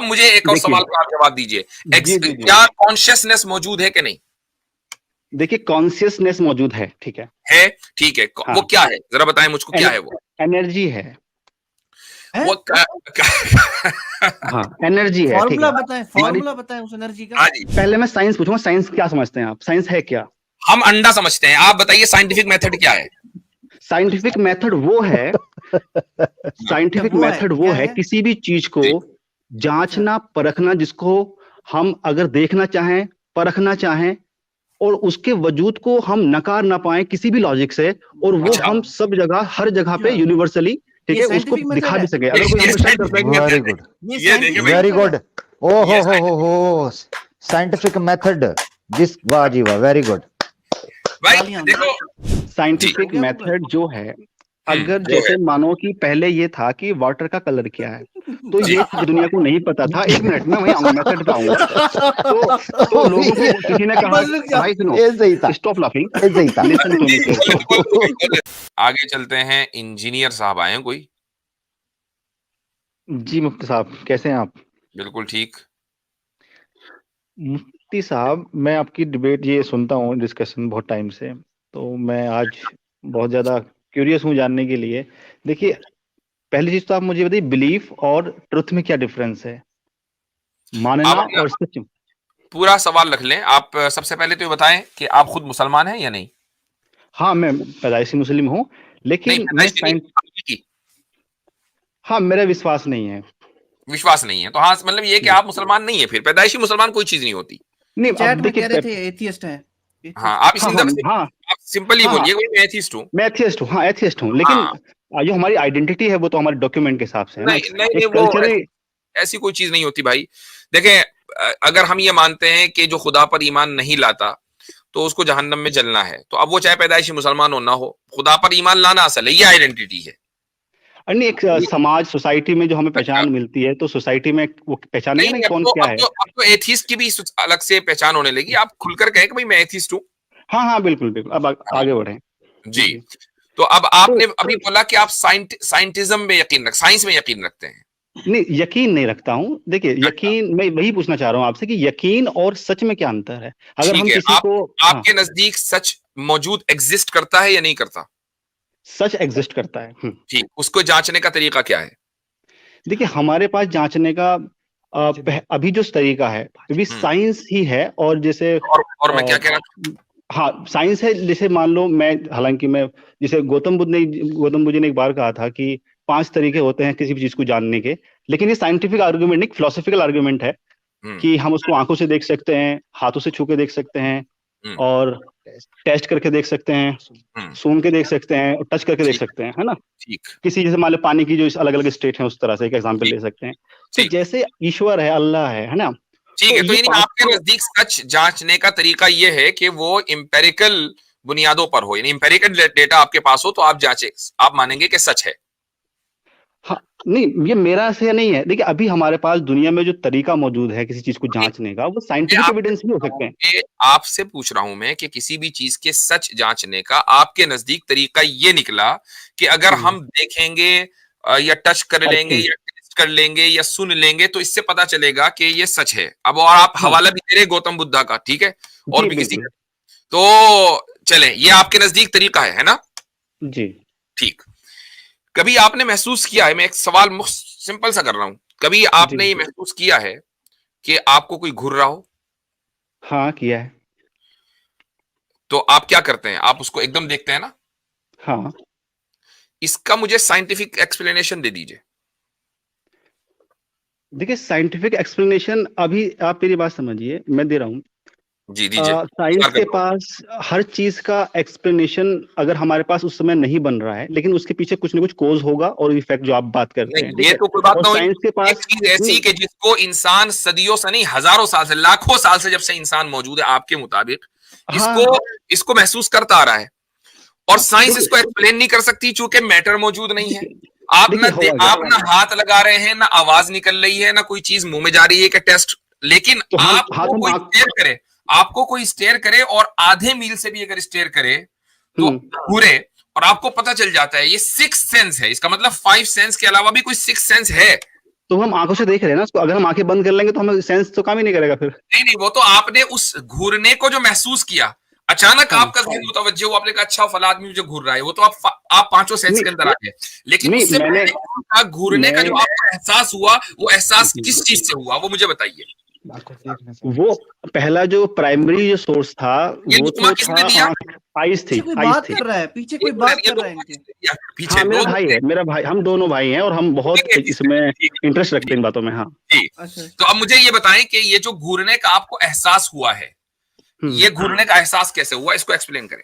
अब मुझे एक और देखिए सवाल का आप जवाब दीजिए, जी जी जी क्या कॉन्शियसनेस मौजूद है कि नहीं? देखिए कॉन्शियसनेस मौजूद है, ठीक है। है, ठीक है। वो हाँ, क्या है? जरा बताएं मुझको, क्या है वो? एनर्जी है। है? वो हाँ, एनर्जी है, ठीक है। हमारी फॉर्मूला बताएं उस एनर्जी का। हाँ जी, पहले मैं साइंस पूछूंगा, साइंस क्या समझते हैं आप, साइंस है क्या? हम अंडा समझते हैं, आप बताइए साइंटिफिक मेथड क्या है? साइंटिफिक मेथड वो है, साइंटिफिक वो है मेथड वो क्या है है? किसी भी चीज को जी, जांचना परखना, जिसको हम अगर देखना चाहें, परखना चाहें, और उसके वजूद को हम नकार ना पाए किसी भी लॉजिक से, और वो अच्छा, हम सब जगह हर जगह पे अच्छा, यूनिवर्सली, ठीक ये है, उसको साइंटिफिक मेथड दिखा भी है? सके। अगर कोई ये हमसे शक करता है साइंटिफिक कि वेरी मेथड है। गुड, ये ये देखिए साइंटिफिक भाई, वेरी मेथड है? गुड। ओ ये हो, साइंटिफिक मेथड, जिस वाह जी वाह, वेरी गुड। भाई तालियां। देखो जी, हो साइंटिफिक गया गूगल? मेथड जो है, अगर वो है जैसे मानो कि पहले ये था कि वाटर का कलर क्या है, तो जी, ये दुनिया को नहीं पता था। एक मिनट में वही आऊंगा, मेथड पे आऊंगा। तो लोगों को किसी ने कहा, बस रुक जा। भाई सुनो, ये सही था, स्टॉप लाफिंग, ये सही था। लिसन टू जी, मी बोले केयरफुल। बोले। आगे चलते हैं, इंजीनियर साहब आए हैं कोई? जी मुफ्ती साहब, कैसे हैं आप? बिल्कुल ठीक। मुफ्ती साहब, मैं आपकी डिबेट ये सुनता हूँ, डिस्कशन बहुत टाइम से, तो मैं आज बहुत ज़्यादा क्यूरियस हूँ जानने के लिए। देखिए, पहली चीज़ तो आप मुझे बताइए, बिलीफ और ट्रुथ में क्या डिफरेंस है, आप मानना अपना और सच। पूरा सवाल रख लें। आप सबसे पहले तो ये बताएं कि आप खुद मुसलमान हैं या नहीं? हाँ, मैं पैदाइशी मुस्लिम हूँ, नहीं, लेकिन मैं पैदाइशी नहीं, साइंस, हकीकी हाँ, मेरा विश्वास नहीं है। विश्वास नहीं है तो हाँ, मतलब ये कि आप मुसलमान नहीं है, फिर पैदाइशी मुसलमान कोई चीज नहीं होती। नहीं, चैट अब में देखिए कह रहे थे एथियस्ट है। हाँ, एथियस्ट आप इस हाँ हाँ हाँ आप सिंपल ही हाँ हाँ, बोलिए भाई मैं एथिस्ट हूँ। मैं एथियस्ट हूँ, हाँ एथियस्ट हूँ, लेकिन हाँ, जो हमारी आइडेंटिटी है वो तो हमारे डॉक्यूमेंट के हिसाब से है ना, नहीं नहीं नहीं, एक वो कल्चरल। ऐसी कोई चीज नहीं होती भाई। देखें, अगर हम ये मानते हैं कि जो खुदा पर ईमान नहीं लाता तो उसको जहन्नम में जलना है, तो अब वो चाहे पैदाइशी मुसलमान हो ना हो, खुदा पर ईमान लाना असल है, ये आइडेंटिटी है। नहीं, एक समाज, सोसाइटी में जो हमें अच्छा, पहचान मिलती है, तो सोसाइटी में वो पहचानेंगे नहीं ना कि नहीं, कौन क्या है। अब तो एथिस्ट की भी अलग से पहचान होने लगी। आप खुलकर कहें कि भाई मैं एथिस्ट हूँ। हाँ हाँ, बिल्कुल बिल्कुल, अब हाँ आगे बढ़े। जी। जी, तो अब तो आपने अभी बोला कि आप साइंटिज्म में यकीन साइंस में यकीन रखते हैं। नहीं, यकीन नहीं रखता हूँ। देखिए, अच्छा, यकीन, मैं वही पूछना चाह रहा हूँ आपसे कि यकीन और सच में क्या अंतर है, अगर ठीक हम है। किसी आप को। हाँ, आपके नजदीक सच मौजूद एग्जिस्ट करता है या नहीं करता? सच एग्जिस्ट करता है। ठीक, उसको जांचने का तरीका क्या है? देखिए, हमारे पास जांचने का अभी जो तरीका है अभी हम्म, साइंस ही है, और जैसे और मैं क्या कह रहा था? हाँ, साइंस है। जैसे मान लो, मैं, हालांकि मैं, जैसे गौतम बुद्ध जी ने एक बार कहा था कि 5 तरीके होते हैं किसी भी चीज को जानने के, लेकिन ये साइंटिफिक आर्गुमेंट नहीं, फिलोसॉफिकल आर्गुमेंट है हम्म, कि हम उसको आंखों से देख सकते हैं, हाथों से छू के देख सकते हैं, हम्म, और टेस्ट करके देख सकते हैं, हम्म, सूंघ के देख सकते हैं, और टच करके देख ठीक, सकते हैं, है ना। ठीक, किसी, जैसे मान लो पानी की जो अलग अलग स्टेट है, उस तरह से एक एग्जांपल ठीक, ले सकते हैं। तो ठीक, जैसे ईश्वर है, अल्लाह है ना, ठीक तो है। तो ये यानी पांच आपके तो। नजदीक सच जांचने का तरीका यह है कि वो इंपेरिकल बुनियादों पर हो, यानी इंपेरिकल डेटा आपके पास हो तो आप जांचे, आप मानेंगे कि सच है। हाँ, नहीं, ये मेरा से नहीं है। देखिए, अभी हमारे पास दुनिया में जो तरीका मौजूद है किसी चीज को जांचने का, वो मैं साइंटिफिक आपसे एविडेंस भी पूछ हो रहा हूँ सकते हैं। कि आपसे पूछ रहा हूं मैं कि किसी भी चीज के सच जांचने का आपके नजदीक तरीका ये निकला कि अगर हम्म, हम देखेंगे या टच कर लेंगे परखेंगे। या टेस्ट कर लेंगे या सुन लेंगे तो इससे पता चलेगा कि ये सच है। अब और आप हाँ हवाला भी दे रहे गौतम बुद्धा का, ठीक है, और जी, भी किसी बिल्कुल। का, तो चले, ये आपके नजदीक तरीका है ना? जी ठीक। कभी आपने महसूस किया है, मैं एक सवाल सिंपल सा कर रहा हूं, कभी जी, आपने ये महसूस किया है कि आपको कोई घूर रहा हो? हाँ, किया है। तो आप क्या करते हैं, आप उसको एकदम देखते हैं ना? हाँ, इसका मुझे साइंटिफिक एक्सप्लेनेशन दे दीजिए। देखिए, साइंटिफिक एक्सप्लेनेशन, अभी आप मेरी बात समझिए, मैं दे रहा हूँ। जी दीजिए, साइंस इंतजार कर के रहा हूं। पास हर चीज का एक्सप्लेनेशन अगर हमारे पास उस समय नहीं बन रहा है, लेकिन उसके पीछे कुछ ना कुछ कोज होगा, और इफेक्ट जो आप बात करते हैं, नहीं, ठीक ये है। तो कोई बात और ना हुई। साइंस के एक पास चीज ऐसी नहीं। कि जिसको इंसान सदियों से नहीं, हजारों साल से, लाखों साल से, जब से इंसान मौजूद है आपके मुताबिक, इसको हाँ इसको महसूस करता आ रहा है, और हाँ, साइंस देखिए इसको एक्सप्लेन नहीं कर सकती चूंकि मैटर मौजूद नहीं है। देखिए आप देखिए, होगा क्या, आप ना हाथ लगा रहे हैं, ना आवाज निकल रही है, ना कोई चीज मुंह में जा रही है कि टेस्ट, लेकिन तो हम आपको हाथ हम कोई आंख। स्टेयर करे, आपको कोई स्टेयर करे और आधे मील से भी अगर स्टेयर करे तो हम्म, घूरे, और आपको पता चल जाता है ये सिक्स सेंस है, इसका मतलब फाइव सेंस के अलावा भी कोई सिक्स सेंस है। तो हम आंखों से देख रहे हैं ना उसको, अगर हम आंखें बंद कर लेंगे तो हमें सेंस तो काम ही नहीं करेगा फिर। नहीं नहीं, वो तो आपने उस घूरने को जो महसूस किया, अचानक हाँ आपका ज़हन मुतवज्जो हुआ, आपने कहा अच्छा फला आदमी मुझे घूर रहा है, वो तो आप पांचों सेंस नहीं के अंदर आ गए। लेकिन नहीं, उससे मैंने पहले आपका घूरने का जो मैं आपको एहसास हुआ, वो एहसास किस चीज से हुआ, वो मुझे बताइए। वो पहला जो प्राइमरी जो सोर्स था ये वो लुत्मा तो किसने था दिया? आइज थी, पीछे कोई आइज बात थी। कर रहा है, पीछे कोई एक बात मिनट, ये कर रहा है लुत्मा इनके। किसने दिया? पीछे हाँ मेरा दो भाई है, मेरा भाई, हम दोनों भाई हैं और हम बहुत ठीक है, इसमें ठीक है, इंटरेस्ट रखते जी हैं इन बातों में। हाँ जी। अच्छा, तो अब मुझे ये बताएं कि ये जो घूरने का आपको एहसास हुआ है, ये घूरने का एहसास कैसे हुआ, इसको एक्सप्लेन करें।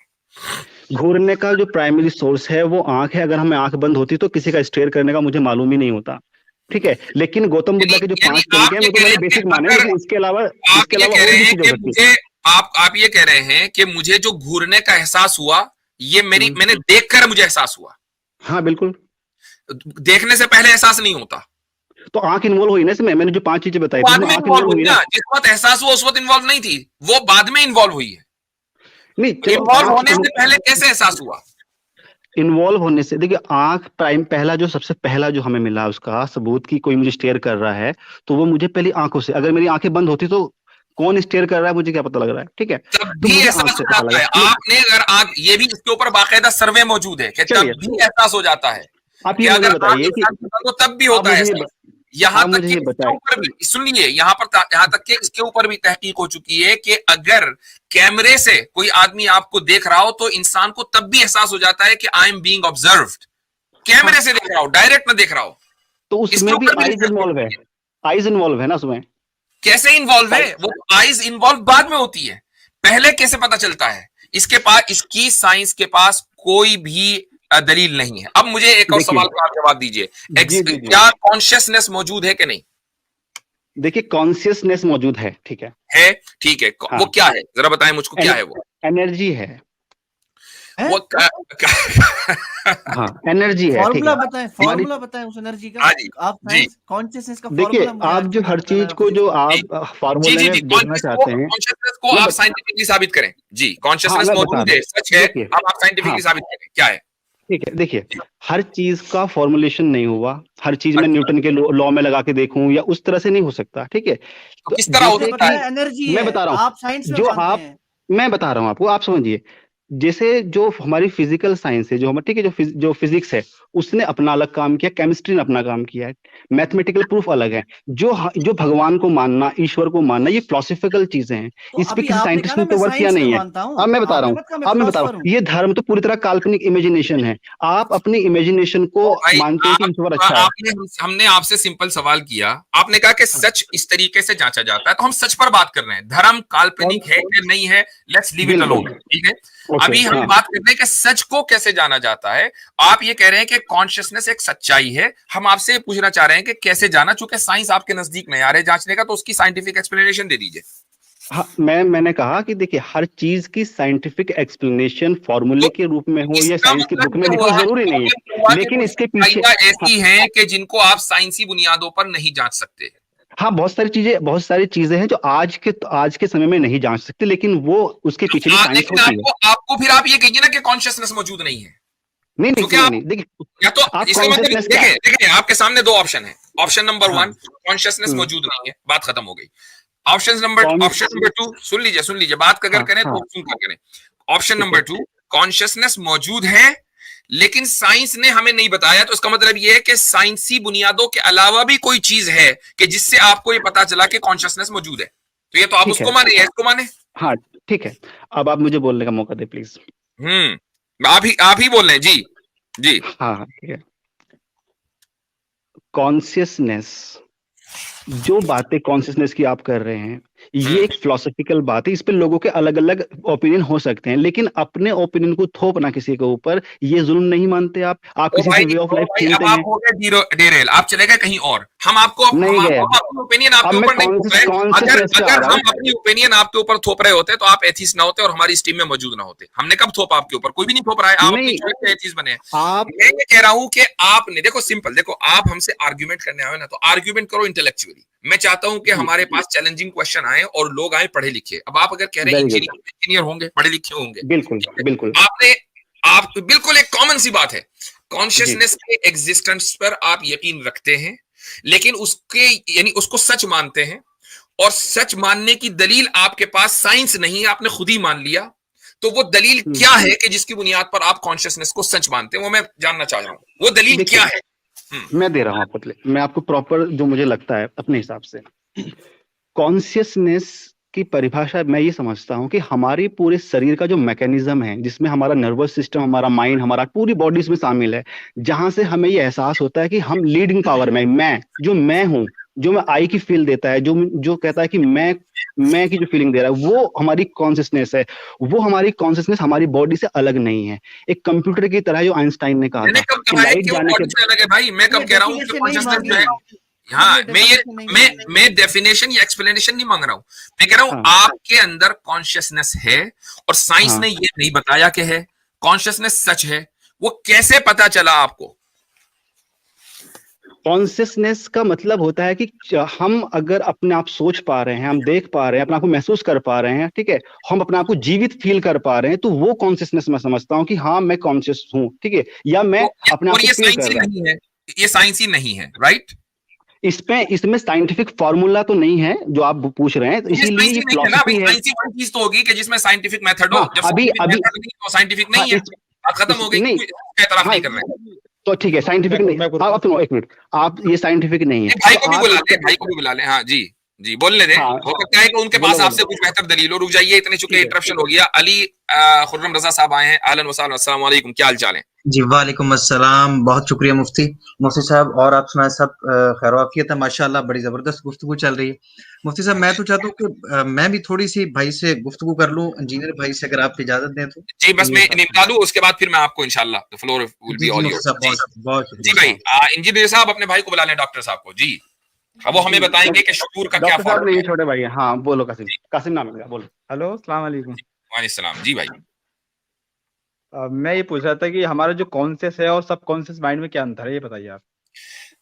घूरने का जो प्राइमरी सोर्स है वो आंख है। अगर हमें आंख बंद होती तो किसी का स्टेयर करने का मुझे मालूम ही नहीं होता, ठीक है। लेकिन गौतम बुद्धा के जो यानी 5 तरीके आप हैं ये वो तो कह रहे मैंने हैं कि बेसिक माने, अगर लेकिन आप इसके ये अलावा कह और रहे भी हैं चीजें कि हो सकती मुझे आप ये कह रहे हैं कि मुझे जो घूरने का एहसास हुआ, ये है। मैंने देखकर मुझे एहसास हुआ, हाँ बिल्कुल। देखने से पहले एहसास नहीं होता। तो आंख इन्वॉल्व हुई ना इसमें, मैंने जो 5 चीजें बताई थी बाद उसमें में आंख इन्वॉल्व इन्वॉल्व हुई हुई ना, ना। जिस वक्त एहसास हुआ उस वक्त इन्वॉल्व नहीं थी, वो बाद में इन्वॉल्व हुई है। नहीं चलो, इन्वॉल्व आंख होने से पहले कैसे एहसास हुआ? इन्वॉल्व होने से देखिए, आंख प्राइम पहला जो सबसे पहला जो हमें मिला उसका सबूत कि कोई मुझे स्टेयर कर रहा है, तो वो मुझे पहली आंखों से, अगर मेरी आंखें बंद होती तो कौन स्टेयर कर रहा है मुझे क्या पता लग रहा है, ठीक है। तब तो भी मुझे एहसास आंख से हो पता जाता लगा। है आपने, अगर आंख, ये भी इसके ऊपर बाकायदा सर्वे मौजूद है कि तब चलिए भी एहसास हो जाता है आप कि ये मुझे अगर आंख बताइए एक कि साथ बंद हो तब भी आप होता है मुझे ये एहसास। यहां आप तक मुझे कि ये इसके बताइए। ऊपर भी सुनिए, यहां तक कि इसके ऊपर भी तहकीक हो चुकी है कि अगर कैमरे से कोई आदमी आपको देख रहा हो तो इंसान को तब भी एहसास हो जाता है कि आई एम बीइंग ऑब्जर्व्ड। कैमरे हाँ से देख रहा हो, डायरेक्ट ना देख रहा हो, तो इसके उसमें भी ऊपर भी आइज रिसर्च हो इन्वॉल्व है, चुकी है। आइज इन्वॉल्व है ना उसमें। कैसे इन्वॉल्व है? साइड वो आइज इन्वॉल्व बाद में होती है, पहले कैसे पता चलता है? इसके पास, इसकी साइंस के पास कोई भी दलील नहीं है। अब मुझे एक और देखिए, सवाल का आप जवाब दीजिए, जी जी जी, क्या कॉन्शियसनेस मौजूद है कि नहीं देखिए कॉन्शियसनेस मौजूद है, ठीक है? ठीक है, वो हाँ। क्या है, जरा बताएं मुझको, क्या है वो? एनर्जी है। है? वो हाँ एनर्जी है, ठीक फॉर्मूला है। बताएं, हमारी, फॉर्मूला बताएं उस एनर्जी का। हाँ जी आप जी साइंस कॉन्शियसनेस का देखिए फॉर्मूला मुझे आप आज जो तक हर नहीं पता चीज लगा को फिजिक्स जो का। जी आप जी फार्मूले जी में जी, देखना चाहते हैं, कॉन्शियसनेस को मैं आप बत, साइंटिफिकली साबित करें जी। हाँ कॉन्शियसनेस मैं बता मौजूद रहा है, सच है, हूँ। देखिए, अब आप हाँ साइंटिफिकली साबित करें क्या है। ठीक है, देखिए जी, हर चीज का फॉर्मुलेशन नहीं हुआ, हर चीज में अच्छा, न्यूटन के लॉ में लगा के देखूं या उस तरह से नहीं हो सकता, ठीक है। तो तो किस तरह हो आपने जैसे सकता कि है? बताया एनर्जी मैं है, बता रहा हूँ, आप साइंस में जो मानते आप, हैं। मैं बता रहा हूँ आपको, आप समझिए। जैसे जो हमारी फिजिकल साइंस है, जो हम, ठीक है, जो फिजिक्स है उसने अपना अलग काम किया, केमिस्ट्री ने अपना काम किया है, मैथमेटिकल प्रूफ अलग है। जो भगवान को मानना, ईश्वर को मानना, ये फिलोसफिकल चीजें हैं। तो इस पे अभी किसी आपने कहा साइंटिस्ट ना ने मैं तो वर्क किया साइंस में नहीं है। मानता हूँ, अब मैं बता रहा आपने हूँ, मत कहा मैं अब मैं बता फिलोसफर रहा हूँ, हूँ। ये धर्म तो पूरी तरह काल्पनिक इमेजिनेशन है। आप अपनी इमेजिनेशन को तो भाई मानते हैं कि ईश्वर अच्छा है। आपने, हमने आपसे सिंपल सवाल किया, आपने कहा कि हाँ, सच इस तरीके से जांचा जाता है, तो हम सच पर बात कर रहे हैं, धर्म कौन, काल्पनिक है कि नहीं है, लेट्स लीव इट बिल्कुल, अलोन, ठीक है। ओके, अभी हम हाँ बात कर रहे हैं कि सच को कैसे जाना जाता है। आप ये कह रहे हैं कि कॉन्शियसनेस एक सच्चाई है, हम आपसे पूछना चाह रहे हैं कि कैसे जाना, चूंकि साइंस आपके नजदीक में आ रहे जांचने का, तो उसकी साइंटिफिक एक्सप्लेनेशन दे दीजिए। हाँ, मैंने कहा कि देखिए हर चीज की साइंटिफिक एक्सप्लेनेशन तो फॉर्मूले के रूप में हो या इसका साइंस की बुक मतलब में ये लिखा हो हुआ, जरूरी नहीं है, लेकिन कुछ इसके पीछे, सच्चाइयां हाँ ऐसी हैं कि जिनको आप साइंसी बुनियादों पर नहीं जांच सकते। हाँ, बहुत सारी चीजें हैं जो आज के समय में नहीं जांच सकते, लेकिन वो उसके पीछे भी साइंस लेकिन होती है। आपको आपको फिर आप ये कहिए ना कि कॉन्शियसनेस मौजूद नहीं है, नहीं नहीं, क्योंकि सुनिए, आप, नहीं देखिए, या तो आप इसका मतलब, कॉन्शियसनेस क्या, देखें देखें आपके सामने दो ऑप्शन है। ऑप्शन नंबर हाँ, वन, कॉन्शियसनेस हम्म, मौजूद नहीं है, बात खत्म हो गई। कौन, ऑप्शन नंबर टू, सुन लीजिए, बात अगर हाँ करें हाँ, तो सुनकर करें। ऑप्शन ठीक है, नंबर टू, कॉन्शियसनेस मौजूद है लेकिन साइंस ने हमें नहीं बताया, तो इसका मतलब यह है कि साइंसी बुनियादों के अलावा भी कोई चीज है कि जिससे आपको ये पता चला कि कॉन्शियसनेस मौजूद है, तो ये तो आप ठीक उसको है, माने या इसको माने। हाँ ठीक है। अब आप मुझे बोलने का मौका दे प्लीज। आप ही बोल रहे हैं जी जी। हाँ हाँ, ठीक है। कॉन्शियसनेस, जो बातें कॉन्शियसनेस की आप कर रहे हैं, ये हम्म एक फिलोसफिकल बात है। इस पे लोगों के अलग अलग ओपिनियन हो सकते हैं, लेकिन अपने ओपिनियन को थोपना किसी के ऊपर, ये जुल्म नहीं मानते आप तो किसी से वे ऑफ लाइफ अब छीनते आप हैं। हो गए डेरेल, आप चले गए कहीं और, नहीं गया, हम अपनी ओपिनियन अब आपके मैं ऊपर नहीं थोप रहे। अगर कॉन्शियसनेस पे आ अगर रहा हम हूँ। अपनी ओपिनियन आपके ऊपर थोप रहे होते तो आप एथीस्ट ना होते और हमारी इस टीम में मौजूद ना होते। हमने कब थोपा आपके ऊपर? कोई भी नहीं थोप रहा है, आप अपनी नहीं, चॉइस से एथीस्ट बने हैं। आप, मैं ये कह रहा हूं कि आपने, देखो सिंपल, देखो आप हमसे आर्ग्यूमेंट करने आए ना, तो आर्ग्यूमेंट करो इंटेलेक्चुअली। मैं चाहता हूं कि हमारे पास चैलेंजिंग क्वेश्चन आए और लोग आए पढ़े लिखे। अब आप अगर कह रहे हैं वेरी गुड, इंजीनियर होंगे, पढ़े लिखे होंगे, बिल्कुल ठीक है। बिल्कुल, आपने, आप बिल्कुल एक कॉमन सी बात है, जी कॉन्शियसनेस के एग्जिस्टेंस पर आप यकीन रखते हैं, लेकिन उसके यानी उसको सच मानते हैं, और सच मानने की दलील आपके पास साइंस नहीं है, आपने खुद ही मान लिया, तो वो दलील क्या है कि जिसकी बुनियाद पर आप कॉन्शियसनेस को सच मानते हैं, वो मैं जानना चाह रहा हूँ, वो दलील क्या है? मैं दे रहा हूँ आपको, मैं आपको प्रॉपर जो मुझे लगता है अपने हिसाब से, कॉन्शियसनेस की परिभाषा मैं ये समझता हूँ कि हमारी पूरे शरीर का जो मैकेनिज्म है, जिसमें हमारा नर्वस सिस्टम, हमारा माइंड, हमारा पूरी बॉडी इसमें शामिल है, जहां से हमें ये एहसास होता है कि हम लीडिंग पावर में, मैं हूँ, जो मैं आई की फील देता है, जो कहता है कि मैं की जो फीलिंग दे रहा है, वो हमारी कॉन्शियसनेस है। वो हमारी कॉन्शियसनेस हमारी बॉडी से अलग नहीं है, एक कंप्यूटर की तरह, जो आइंस्टाइन ने कहा मैंने था कब कि कहा है लाइट कि वो जाने बॉडी के से अलग है भाई? मैं कब कह रहा हूँ कि कॉन्शियसनेस जो है, हाँ, मैं डेफिनेशन या एक्सप्लेनेशन नहीं मांग रहा हूँ, मैं कह रहा हूँ आपके अंदर कॉन्शियसनेस है, और साइंस ने ये नहीं बताया कि है, कॉन्शियसनेस सच है, वो कैसे पता चला आपको? कॉन्शियसनेस का मतलब होता है कि हम अगर अपने आप सोच पा रहे हैं, हम देख पा रहे हैं, अपने आप को महसूस कर पा रहे हैं, ठीक है, हम अपने आप को जीवित फील कर पा रहे हैं, तो वो कॉन्शियसनेस मैं समझता हूँ कि हाँ मैं कॉन्शियस हूँ, ठीक है, या मैं अपने आप और को ये फील साइंस कर ही रहा हूँ। नहीं है, ये साइंस ही नहीं है, राइट? इसमें साइंटिफिक फॉर्मूला तो नहीं है जो आप पूछ रहे हैं, तो ये इसीलिए साइंस ये ही नहीं है ना भाई, फिलॉसफी है। साइंस ही वही चीज तो होगी कि जिसमें साइंटिफिक मेथड हो, जब अभी साइंटिफिक अभी मेथड नहीं तो साइंटिफिक नहीं है, बात खत्म हो गई, नहीं, कोई एतराफ नहीं कर रहे हैं। तो ठीक है, साइंटिफिक नहीं, आप सुनो एक मिनट, आप ये साइंटिफिक नहीं है, भाई तो को भी आप बुला ले, भाई को भी बुला ले, हाँ जी जी, बोलने दें, हो सकता है कि उनके पास आपसे कुछ बेहतर दलील हो। रुक जाइए, इतने चुके इंटरप्शन हो गया। अली खुर्रम रजा साहब आए हैं, अहलन व सहलन, अस्सलाम वालेकुम, क्या हाल चाल है? जी वालेकुम अस्सलाम, बहुत शुक्रिया मुफ्ती साहब, और आप सुनाए सब खैर वाफियत है माशाल्लाह, बड़ी जबरदस्त गुफ्तगू चल रही है। मुफ्ती साहब, मैं तो चाहता हूँ कि मैं भी थोड़ी सी भाई से गुफ्तगू कर लूँ, इंजीनियर भाई से, अगर आप इजाजत दें तो। जी बस मैं निपटा दूं, उसके बाद फिर मैं आपको इंशाल्लाह, the floor will be all yours. बहुत जी भाई, इंजीनियर साहब अपने भाई को बुला लें, डॉक्टर साहब को जी, अब वो हमें बताएंगे कि शुऊर का क्या फॉर्म है। छोटे भाई, हाँ बोलो, कासिम नाम है, बोलो। हेलो, अस्सलाम वालेकुम। वालेकुम सलाम जी भाई। मैं ये पूछ रहा था कि हमारा जो कॉन्शियस है और सब कॉन्शियस माइंड में क्या अंतर है, ये बताइए आप।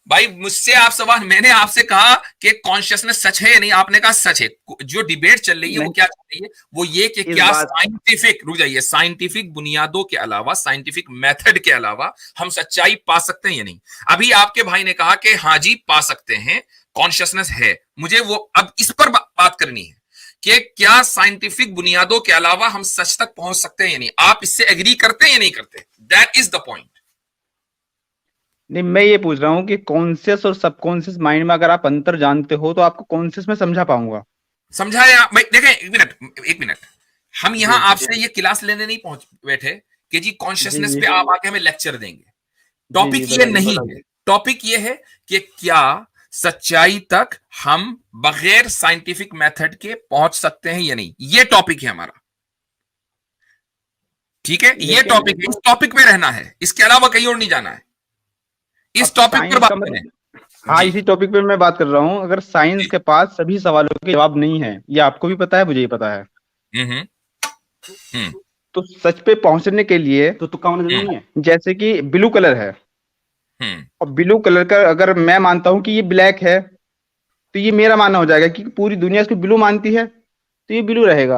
भाई मुझसे आप सवाल, मैंने आपसे कहा कि कॉन्शियसनेस सच है या नहीं, आपने कहा सच है। जो डिबेट चल रही है वो क्या चल रही है, वो ये कि क्या साइंटिफिक, रुक जाइए, साइंटिफिक बुनियादों के अलावा, साइंटिफिक मेथड के अलावा हम सच्चाई पा सकते हैं या नहीं। अभी आपके भाई ने कहा कि हाँ जी पा सकते हैं, कॉन्शियसनेस है। मुझे वो अब इस पर बात करनी है कि क्या साइंटिफिक बुनियादों के अलावा हम सच तक पहुंच सकते हैं या नहीं। आप इससे एग्री करते हैं या नहीं करते? That is the point. नहीं, मैं ये पूछ रहा हूँ कि कॉन्शियस और सबकॉन्शियस माइंड में अगर आप अंतर जानते हो तो आपको कॉन्शियस में समझा पाऊंगा। समझाया भाई, देखें एक मिनट, हम यहां आपसे ये क्लास लेने नहीं पहुंच बैठे कि जी कॉन्शियसनेस पे आप आके हमें लेक्चर देंगे। टॉपिक ये नहीं है, टॉपिक ये है कि क्या सच्चाई तक हम बगैर साइंटिफिक मेथड के पहुंच सकते हैं या नहीं, ये टॉपिक है हमारा, ठीक है, ये टॉपिक है, इस टॉपिक पे रहना है, इसके अलावा कहीं और नहीं जाना है, इस टॉपिक पर बात करें। हाँ, इसी टॉपिक पे मैं बात कर रहा हूँ। अगर साइंस के पास सभी सवालों के जवाब नहीं है, ये आपको भी पता है, मुझे भी पता है, तो सच पे पहुंचने के लिए तो तुक्का मारना जरूरी नहीं है। जैसे कि ब्लू कलर है, और ब्लू कलर का अगर मैं मानता हूं कि ये ब्लैक है, तो ये मेरा मानना हो जाएगा कि पूरी दुनिया इसको ब्लू मानती है, तो ये ब्लू रहेगा।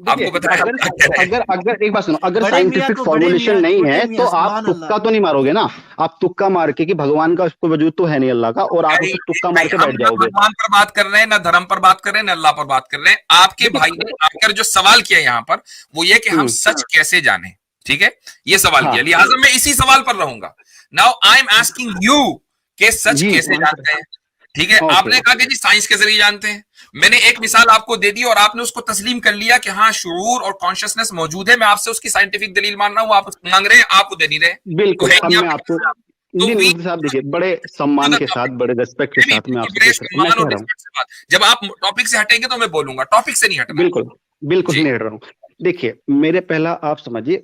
आपको पता है, अगर एक बात सुनो, अगर साइंटिफिक फॉर्मुलेशन नहीं है तो आप तुक्का तो नहीं मारोगे ना। आप तुक्का मार के कि भगवान का कोई वजूद तो है नहीं अल्लाह का, और आप उसे तुक्का मार के बैठ जाओगे। भगवान पर बात कर रहे हैं, ना धर्म पर बात कर रहे हैं, ना अल्लाह पर बात कर रहे हैं। आपके भाई ने आकर जो सवाल किया यहाँ पर वो ये कि हम सच कैसे जाने, ठीक है, ये सवाल किया, लिहाजा मैं इसी सवाल पर रहूंगा। Now I am asking you कि सच कैसे जानते हैं, ठीक है। आपने कहा कि जी साइंस के जरिए जानते हैं, मैंने एक मिसाल आपको दे दी और आपने उसको तस्लीम कर लिया कि हाँ शुऊर और कॉन्शियसनेस मौजूद है। मैं आपसे उसकी साइंटिफिक दलील मान रहा हूँ, आप मांग रहे हैं, आप वो दे नहीं रहे। बिल्कुल, अब मैं आपको साहब देखिए, बड़े सम्मान के साथ, बड़े रिस्पेक्ट के साथ मैं आपसे, जब आप टॉपिक से हटेंगे तो मैं बोलूंगा, टॉपिक से नहीं हटना। बिल्कुल नहीं हट रहा हूँ। देखिए, मेरे पहला आप समझिए,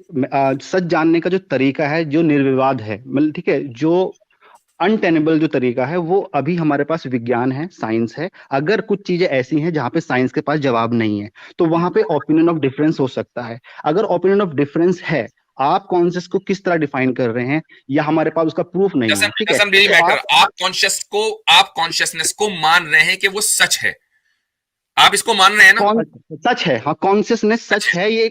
सच जानने का जो तरीका है, जो निर्विवाद है, मतलब ठीक है, जो अनटेनेबल जो तरीका है, वो अभी हमारे पास विज्ञान है, साइंस है। अगर कुछ चीजें ऐसी हैं जहां पे साइंस के पास जवाब नहीं है, तो वहां पे ओपिनियन ऑफ डिफरेंस हो सकता है। अगर ओपिनियन ऑफ डिफरेंस है, आप कॉन्शियस को किस तरह डिफाइन कर रहे हैं, या हमारे पास उसका प्रूफ नहीं है, ठीक है, तो आप कॉन्शियसनेस को मान रहे हैं कि वो सच है, आप इसको मान रहे हैं ना? सच है, हाँ, कॉन्शियसनेस सच है, ये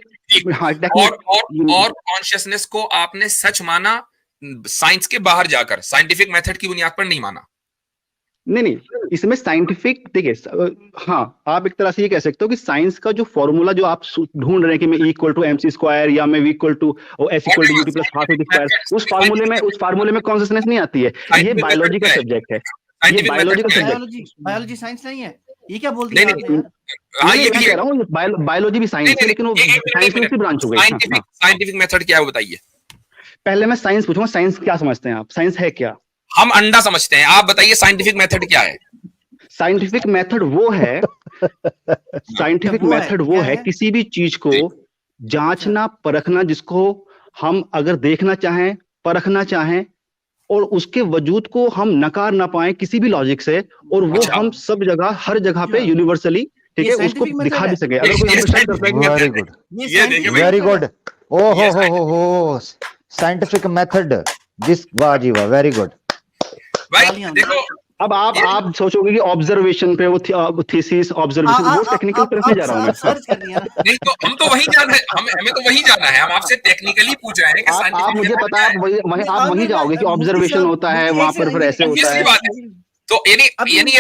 और कॉन्शियसनेस को आपने सच माना साइंस के बाहर जाकर साइंटिफिक मेथड की बुनियाद पर नहीं माना। नहीं, इसमें साइंटिफिक देखिए, हाँ आप एक तरह से ये कह सकते हो कि साइंस का जो फॉर्मूला जो आप ढूंढ रहे हैं कि मैं E=mc² या मैं V=S=ut+half उस फार्मूले में कॉन्सियसनेस नहीं आती है। ये बायोलॉजी का सब्जेक्ट है, ये बायोलॉजी का सब्जेक्ट, बायोलॉजी साइंस नहीं है, ये क्या बोल दिया नहीं, आपने यार? हाँ ये मैं भी कह है। रहा हूँ बायोलॉजी भी साइंस है, लेकिन वो साइंस में से ब्रांच हो गई। साइंटिफिक मेथड क्या है वो बताइए। पहले मैं साइंस पूछूंगा, साइंस क्या समझते हैं आप, साइंस है क्या? हम अंडा समझते हैं, आप बताइए साइंटिफिक मेथड क्या है। साइंटिफिक मेथड वो है, साइंटिफिक मेथड वो है किसी भी चीज को जांचना परखना, जिसको हम अगर देखना चाहें, परखना चाहें और उसके वजूद को हम नकार ना पाए किसी भी लॉजिक से, और वो हम सब जगह हर जगह पे यूनिवर्सली, ठीक है, उसको दिखा भी सके। अगर कोई हमको शक करता है, वेरी गुड, ये देखिए भाई, वेरी गुड, ओ हो साइंटिफिक मेथड, दिस, वाह जी वाह, वेरी गुड भाई देखो, अब आप सोचोगे कि ऑब्जर्वेशन पे वो थीसिस ऑब्जर्वेशन, वो टेक्निकल तरफ से जा रहा हूं मैं। सर्च करनी है। नहीं तो हम तो वही जाना है, हमें तो वही जाना है, हम आपसे टेक्निकली पूछ रहे हैं कि आप मुझे पता है आप वही जाओगे कि ऑब्जर्वेशन होता है वहां पर, फिर ऐसे होता है। बात है। तो यानी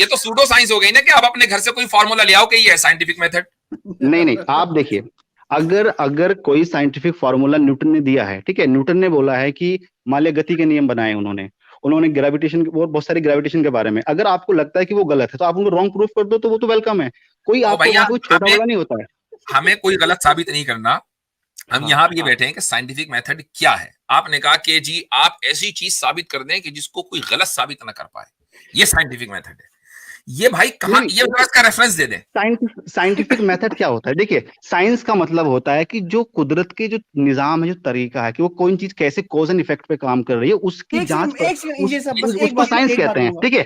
ये तो सूडो साइंस हो गई ना कि आप अपने घर से कोई फार्मूला ले आओ कि ये है साइंटिफिक मेथड। नहीं, आप देखिए, अगर कोई साइंटिफिक फार्मूला न्यूटन ने दिया है, ठीक है, न्यूटन ने बोला है कि माले गति के नियम बनाए उन्होंने ग्रेविटेशन और बहुत सारी ग्रेविटेशन के बारे में, अगर आपको लगता है कि वो गलत है तो आप उनको रॉन्ग प्रूफ कर दो, तो वो तो वेलकम है। कोई आपको छोटा बड़ा नहीं होता है, हमें कोई गलत साबित नहीं करना। हम यहाँ भी बैठे हैं कि साइंटिफिक मेथड क्या है। आपने कहा कि जी आप ऐसी चीज साबित कर दें कि जिसको कोई गलत साबित ना कर पाए, ये साइंटिफिक मेथड है। ये भाई कहां, ये इसका रेफरेंस दे दें। साइंटिफिक मेथड क्या होता है? देखिए, साइंस का मतलब होता है कि जो कुदरत के जो निजाम है, जो तरीका है कि वो कोई चीज कैसे कॉज एंड इफेक्ट पे काम कर रही है, उसकी जांच, उसको साइंस कहते हैं, ठीक है।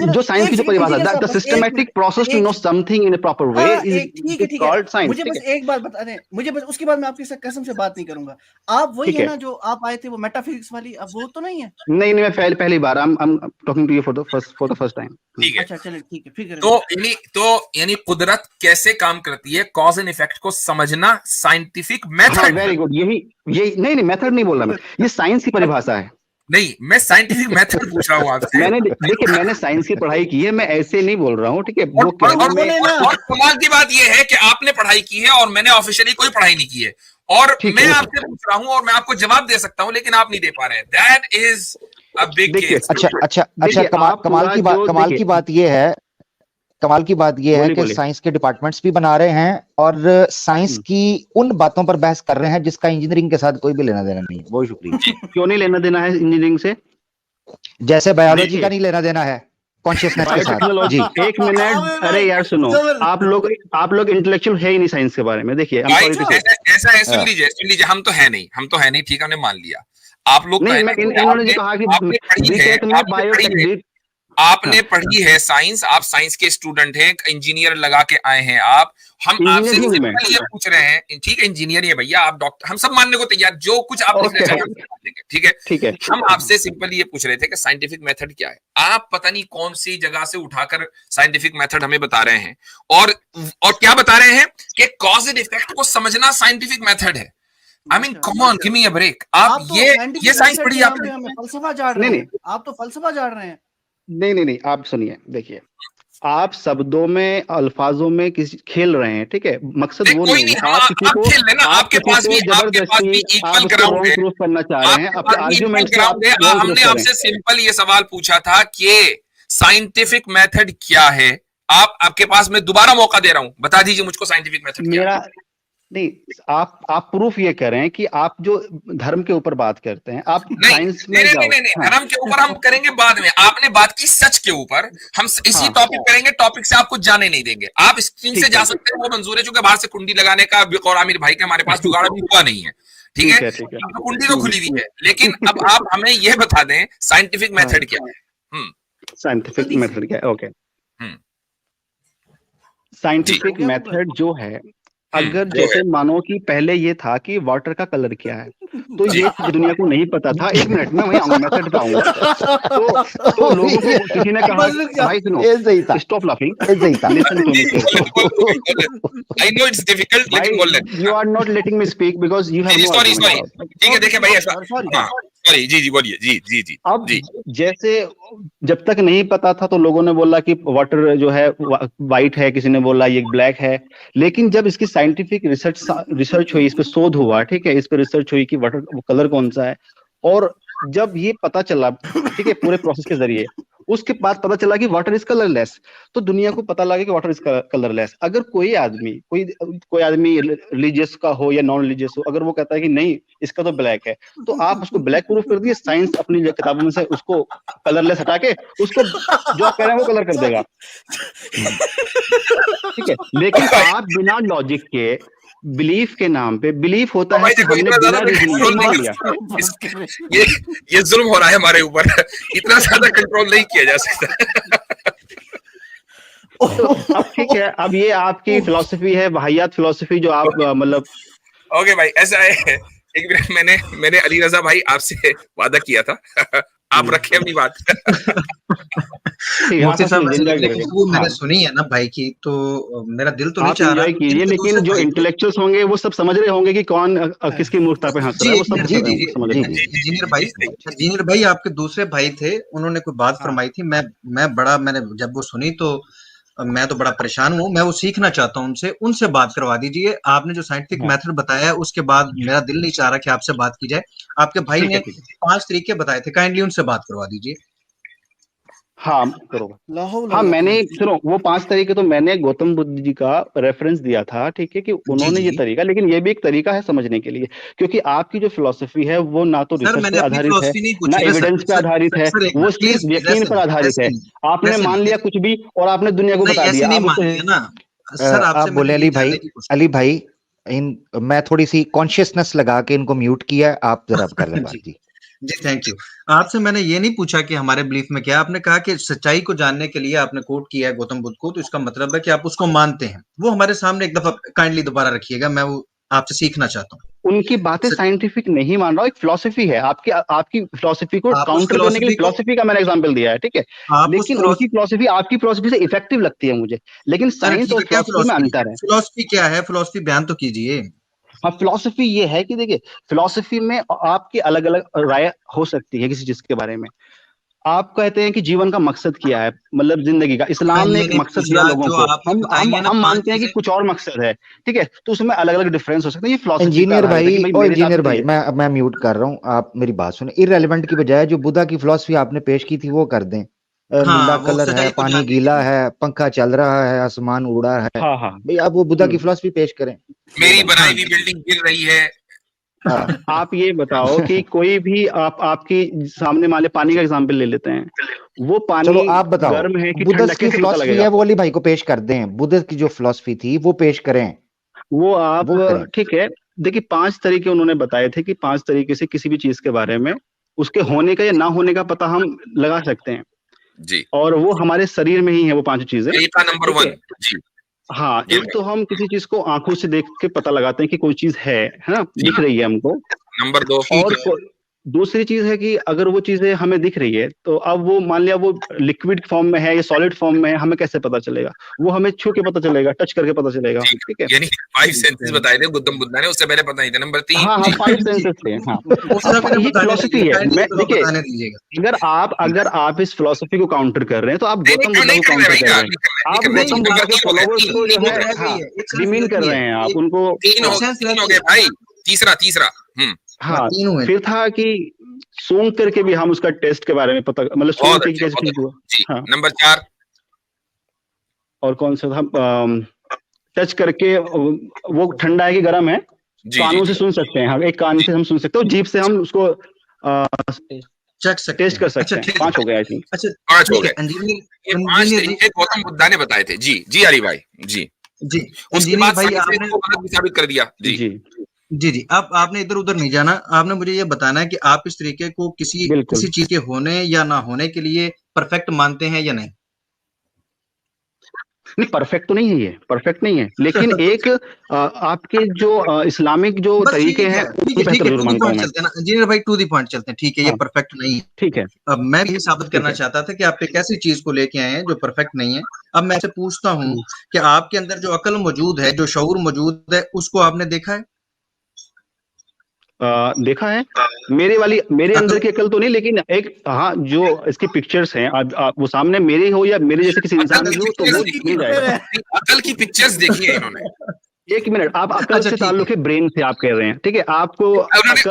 जो साइंस की जो परिभाषा, the systematic process to know something in a proper way is called science. मुझे बस एक बात बता दें, मुझे बस उसके बाद मैं आपके साथ कसम से बात नहीं करूंगा। आप वही है ना जो आप आए थे वो मेटाफिजिक्स वाली, अब वो तो नहीं है? नहीं, मैं पहली बार I am talking to you for the first time. ठीक है, अच्छा चलिए ठीक है, फिर यानी कुदरत कैसे काम करती है, कॉज एंड इफेक्ट को समझना साइंटिफिक मेथड। वेरी गुड, यही नहीं मेथड नहीं बोल रहा मैं, ये साइंस की परिभाषा है। नहीं, मैं साइंटिफिक मेथड पूछ रहा हूँ आपसे। मैंने साइंस की पढ़ाई की है, मैं ऐसे नहीं बोल रहा हूँ, ठीक है। और कमाल की बात ये है कि आपने पढ़ाई की है और मैंने ऑफिशियली कोई पढ़ाई नहीं की है, और मैं आपसे पूछ रहा हूँ और मैं आपको जवाब दे सकता हूँ, लेकिन आप नहीं दे पा रहे हैं। That is a big case. अच्छा, कमाल की बात ये है कि साइंस के डिपार्टमेंट्स भी बना रहे हैं और साइंस की उन बातों पर बहस कर रहे हैं जिसका इंजीनियरिंग के साथ कोई भी लेना देना नहीं है। बहुत शुक्रिया। क्यों नहीं लेना देना है इंजीनियरिंग से? जैसे बायोलॉजी का नहीं लेना देना है कॉन्शियसनेस के साथ जी। एक मिनट, अरे यार सुनो, आप लोग इंटेलेक्चुअल है ही नहीं साइंस के बारे में। देखिए ऐसा है, सुन लीजिए, हम तो है नहीं, ठीक है, हमने मान लिया। आप लोग इन्होंने जो कहा कि आपने पढ़ी है साइंस, आप साइंस के स्टूडेंट हैं, इंजीनियर लगा के आए हैं आप। हम आपसे सिंपल ये पूछ रहे हैं, ठीक है, इंजीनियर है भैया, आप डॉक्टर, हम सब मानने को तैयार, जो कुछ आप लिखना चाहें, ठीक है। हम आपसे सिंपल ये पूछ रहे थे कि साइंटिफिक मेथड क्या है। आप पता नहीं कौन सी जगह से उठाकर साइंटिफिक मेथड हमें बता रहे हैं, और क्या बता रहे हैं कि कॉज एंड इफेक्ट को समझना साइंटिफिक मेथड है। I mean, come on, give me a break. आप ये साइंस पढ़ी आपने? फलसफा झाड़ रहे हैं, आप तो फलसफा झाड़ रहे हैं। नहीं, आप सुनिए, देखिए, आप शब्दों में, अल्फाजों में किसी खेल रहे हैं, ठीक है, मकसद वो नहीं है। आप किसी को जबरदस्ती प्रूफ करना चाह रहे हैं अपने आर्गुमेंट से। हमने आपसे सिंपल ये सवाल पूछा था कि साइंटिफिक मेथड क्या है। आपके पास मैं दोबारा मौका दे रहा हूं, बता दीजिए मुझको साइंटिफिक मेथड क्या है। नहीं, आप प्रूफ ये कर रहे हैं कि आप जो धर्म के ऊपर बात करते हैं, आप साइंस में जाओ। नहीं, धर्म के ऊपर हम करेंगे बाद में। आपने बात की सच के ऊपर, हम इसी टॉपिक करेंगे, टॉपिक से आपको जाने नहीं देंगे। आप स्क्रीन से जा सकते हैं, वो मंजूर है, चूंकि बाहर से कुंडी लगाने का और आमिर भाई के हमारे पास जुगाड़ भी हुआ नहीं है, ठीक है, कुंडी तो खुली हुई है। लेकिन अब आप हमें यह बता दें साइंटिफिक मेथड क्या है। साइंटिफिक मेथड क्या है? ओके, साइंटिफिक मेथड जो है, अगर जैसे मानो कि पहले ये था कि वाटर का कलर क्या है, तो ये दुनिया को नहीं पता था। एक मिनट में वही आऊंगा, मेथड पे आऊंगा। तो लोगों को किसी ने कहा, भाई सुनो, stop laughing, listen to me. I know it's difficult, लेकिन बोल ले। You are not letting me speak because you have no. Sorry, ठीक है, देखिए भाई, ऐसा सॉरी, जी बोलिए, जी। अब जैसे जब तक नहीं पता था तो लोगों ने बोला कि वाटर जो है वाइट है, किसी ने बोला ये ब्लैक है, लेकिन जब इसकी साइंटिफिक रिसर्च हुई, इस पे शोध हुआ, ठीक है, इस पे रिसर्च हुई कि वाटर कलर कौन सा है, और जब ये पता चला, ठीक है, पूरे प्रोसेस के जरिए, उसके बाद पता चला कि वाटर इज कलरलेस, तो दुनिया को पता लगा कि वाटर इज कलरलेस। अगर कोई आदमी रिलीजियस का हो या नॉन रिलीजियस हो, अगर वो कहता है कि नहीं इसका तो ब्लैक है, तो आप उसको ब्लैक प्रूफ कर दिए, साइंस अपनी किताबों में से उसको कलरलेस हटा के उसको जो आप कह रहे हैं वो कलर कर देगा, ठीक है। लेकिन आप बिना लॉजिक के, बिलीफ के नाम पे, बिलीफ होता है कि हमने बिना रीजनिंग मान लिया। ये जुल्म हो रहा है हमारे ऊपर, इतना ज्यादा कंट्रोल नहीं किया जा सकता। तो अब ठीक है, अब ये आपकी फिलॉसफी है, वाहियात फिलॉसफी, जो आप मतलब ओके भाई, ऐसा है, एक मिनट, मैंने अली रजा भाई आपसे वादा किया था, आप रखे अपनी बात। मुफ्ती साहब वो मैंने सुनी है ना भाई की, तो मेरा दिल तो नहीं चाह रहा कीजिए, लेकिन जो इंटेलेक्चुअल्स होंगे वो सब समझ रहे होंगे कि कौन किसकी मूर्खता पे हंस रहा है, वो सब समझ रहे होंगे। इंजीनियर भाई आपके दूसरे भाई थे, उन्होंने कोई बात फरमाई थी, मैंने जब वो सुनी तो मैं तो बड़ा परेशान हूँ, मैं वो सीखना चाहता हूँ उनसे बात करवा दीजिए। आपने जो साइंटिफिक मेथड बताया उसके बाद मेरा दिल नहीं चाह रहा कि आपसे बात की जाए। आपके भाई ने 5 तरीके बताए थे, काइंडली उनसे बात करवा दीजिए। हाँ करो। हाँ, मैंने सुनो, वो 5 तरीके तो मैंने गौतम बुद्ध जी का रेफरेंस दिया था, ठीक है, कि उन्होंने ये तरीका, लेकिन ये भी एक तरीका है समझने के लिए, क्योंकि आपकी जो फिलॉसफी है वो ना तो रिसर्च पे आधारित है, ना एविडेंस पे आधारित है, वो सिर्फ यकीन पर आधारित है। आपने मान लिया कुछ भी और आपने दुनिया को बता दिया। आप बोले अली भाई मैं थोड़ी सी कॉन्शियसनेस लगा के इनको म्यूट किया, आप जरा कर लें बात। जी थैंक यू। आपसे मैंने ये नहीं पूछा कि हमारे बिलीफ में क्या, आपने कहा कि सच्चाई को जानने के लिए आपने कोट किया है गौतम बुद्ध को, तो इसका मतलब है कि आप उसको मानते हैं। वो हमारे सामने एक दफा काइंडली दोबारा रखिएगा, मैं वो आपसे सीखना चाहता हूँ। उनकी बातें साइंटिफिक नहीं मान रहा हूँ, एक फिलॉसफी है, आपकी फिलॉसफी को काउंटर करने के लिए फिलॉसफी का मैंने एग्जांपल दिया है, ठीक है, लेकिन उनकी फिलॉसफी आपकी फिलॉसफी से इफेक्टिव लगती है मुझे, लेकिन साइंस और फिलॉसफी में अंतर है। फिलॉसफी क्या है, फिलॉसफी बयान तो कीजिए। हाँ, फिलॉसफी ये है कि देखिए, फिलॉसफी में आपकी अलग अलग राय हो सकती है किसी चीज के बारे में। आप कहते हैं कि जीवन का मकसद क्या है, मतलब जिंदगी का, इस्लाम ने एक मकसद दिया लोगों को, हम मानते हैं कि कुछ और मकसद है, ठीक है, तो उसमें अलग अलग डिफरेंस हो सकते हैं। ये फिलॉसफी इंजीनियर भाई मैं म्यूट कर रहा हूँ, आप मेरी बात सुने। इररिलेवेंट की बजाय जो बुद्धा की फिलॉसफी आपने पेश की थी वो कर दें। नीला कलर है, पानी गीला है, पंखा चल रहा है, आसमान उड़ा है, भाई आप वो बुद्धा की फिलॉसफी पेश करें। मेरी बनाई हुई बिल्डिंग गिर रही है। आप ये बताओ कि कोई भी आपकी सामने मान ले, पानी का एग्जांपल ले लेते हैं, वो पानी चलो आप बताओ, गर्म है कि बुद्ध की फिलॉसफी है वो अली भाई को पेश कर दें, बुद्ध की जो फिलॉसफी थी वो पेश करें, वो आप ठीक है। देखिए 5 तरीके उन्होंने बताए थे कि 5 तरीके से किसी भी चीज के बारे में उसके होने का या ना होने का पता हम लगा सकते हैं जी, और वो हमारे शरीर में ही है वो 5 चीजें। नंबर 1 जी। हाँ, एक तो हम किसी चीज को आंखों से देख के पता लगाते हैं कि कोई चीज है ना, दिख रही है हमको। नंबर 2, और दूसरी चीज है कि अगर वो चीजें हमें दिख रही है तो अब वो मान लिया वो लिक्विड फॉर्म में है या सॉलिड फॉर्म में है, हमें कैसे पता चलेगा? वो हमें छू के पता चलेगा, टच करके पता चलेगा, ठीक है। यानी 5 सेंसेस बताए थे गौतम बुद्ध ने, उससे पहले पता नहीं था। नंबर 3, हाँ 5 सेंसेस थे। हाँ, ये फिलॉसफी है। मैं देखिए, अगर आप इस फिलॉसफी को काउंटर कर रहे हैं तो आप गौतम बुद्ध को काउंटर कर रहे हैं, आप गौतम बुद्ध के फॉलोवर्स को जो है डिमीन कर रहे हैं, आप उनको। 3 हो गए भाई, तीसरा हाँ, फिर था कि सूंघ करके भी हम उसका टेस्ट के बारे में पता, मतलब सूंघ के कैसे ठीक हुआ। हाँ, नंबर 4 और कौन सा था, टच करके वो ठंडा है कि गर्म है, कानों से सुन सकते हैं। हाँ, एक कान से हम सुन सकते हैं, जीभ से हम उसको टेस्ट कर सकते हैं। 5 हो गया आई थिंक। अच्छा 5 हो गए। ये 5 तरीके गौतम बुद्ध ने बताए थे। जी अली भाई जी। उसके बाद भाई आपने गलत साबित कर दिया। जी। अब आपने इधर उधर नहीं जाना, आपने मुझे ये बताना है कि आप इस तरीके को किसी चीज के होने या ना होने के लिए परफेक्ट मानते हैं या नहीं? नहीं, परफेक्ट तो नहीं है, ये परफेक्ट नहीं है, लेकिन एक आपके जो इस्लामिक जो तरीके हैं इंजीनियर भाई टू द पॉइंट चलते हैं, ठीक है। ये परफेक्ट नहीं है, ठीक है। अब मैं ये साबित करना चाहता था कि आप एक ऐसी चीज को लेके आए हैं जो परफेक्ट नहीं है। अब मैं आपसे पूछता हूँ कि आपके अंदर जो अकल मौजूद है, जो शऊर मौजूद है, उसको आपने देखा है? देखा है, मेरे अंदर की अकल तो नहीं, लेकिन एक हाँ जो इसकी पिक्चर्स हैं, वो सामने मेरे हो या मेरे जैसे किसी इंसान की हो तो वो मिल जाएगा। अकल की पिक्चर्स देखी है इन्होंने। एक मिनट, आप अकल से ताल्लुक है, ब्रेन से आप कह रहे हैं, ठीक है, आपको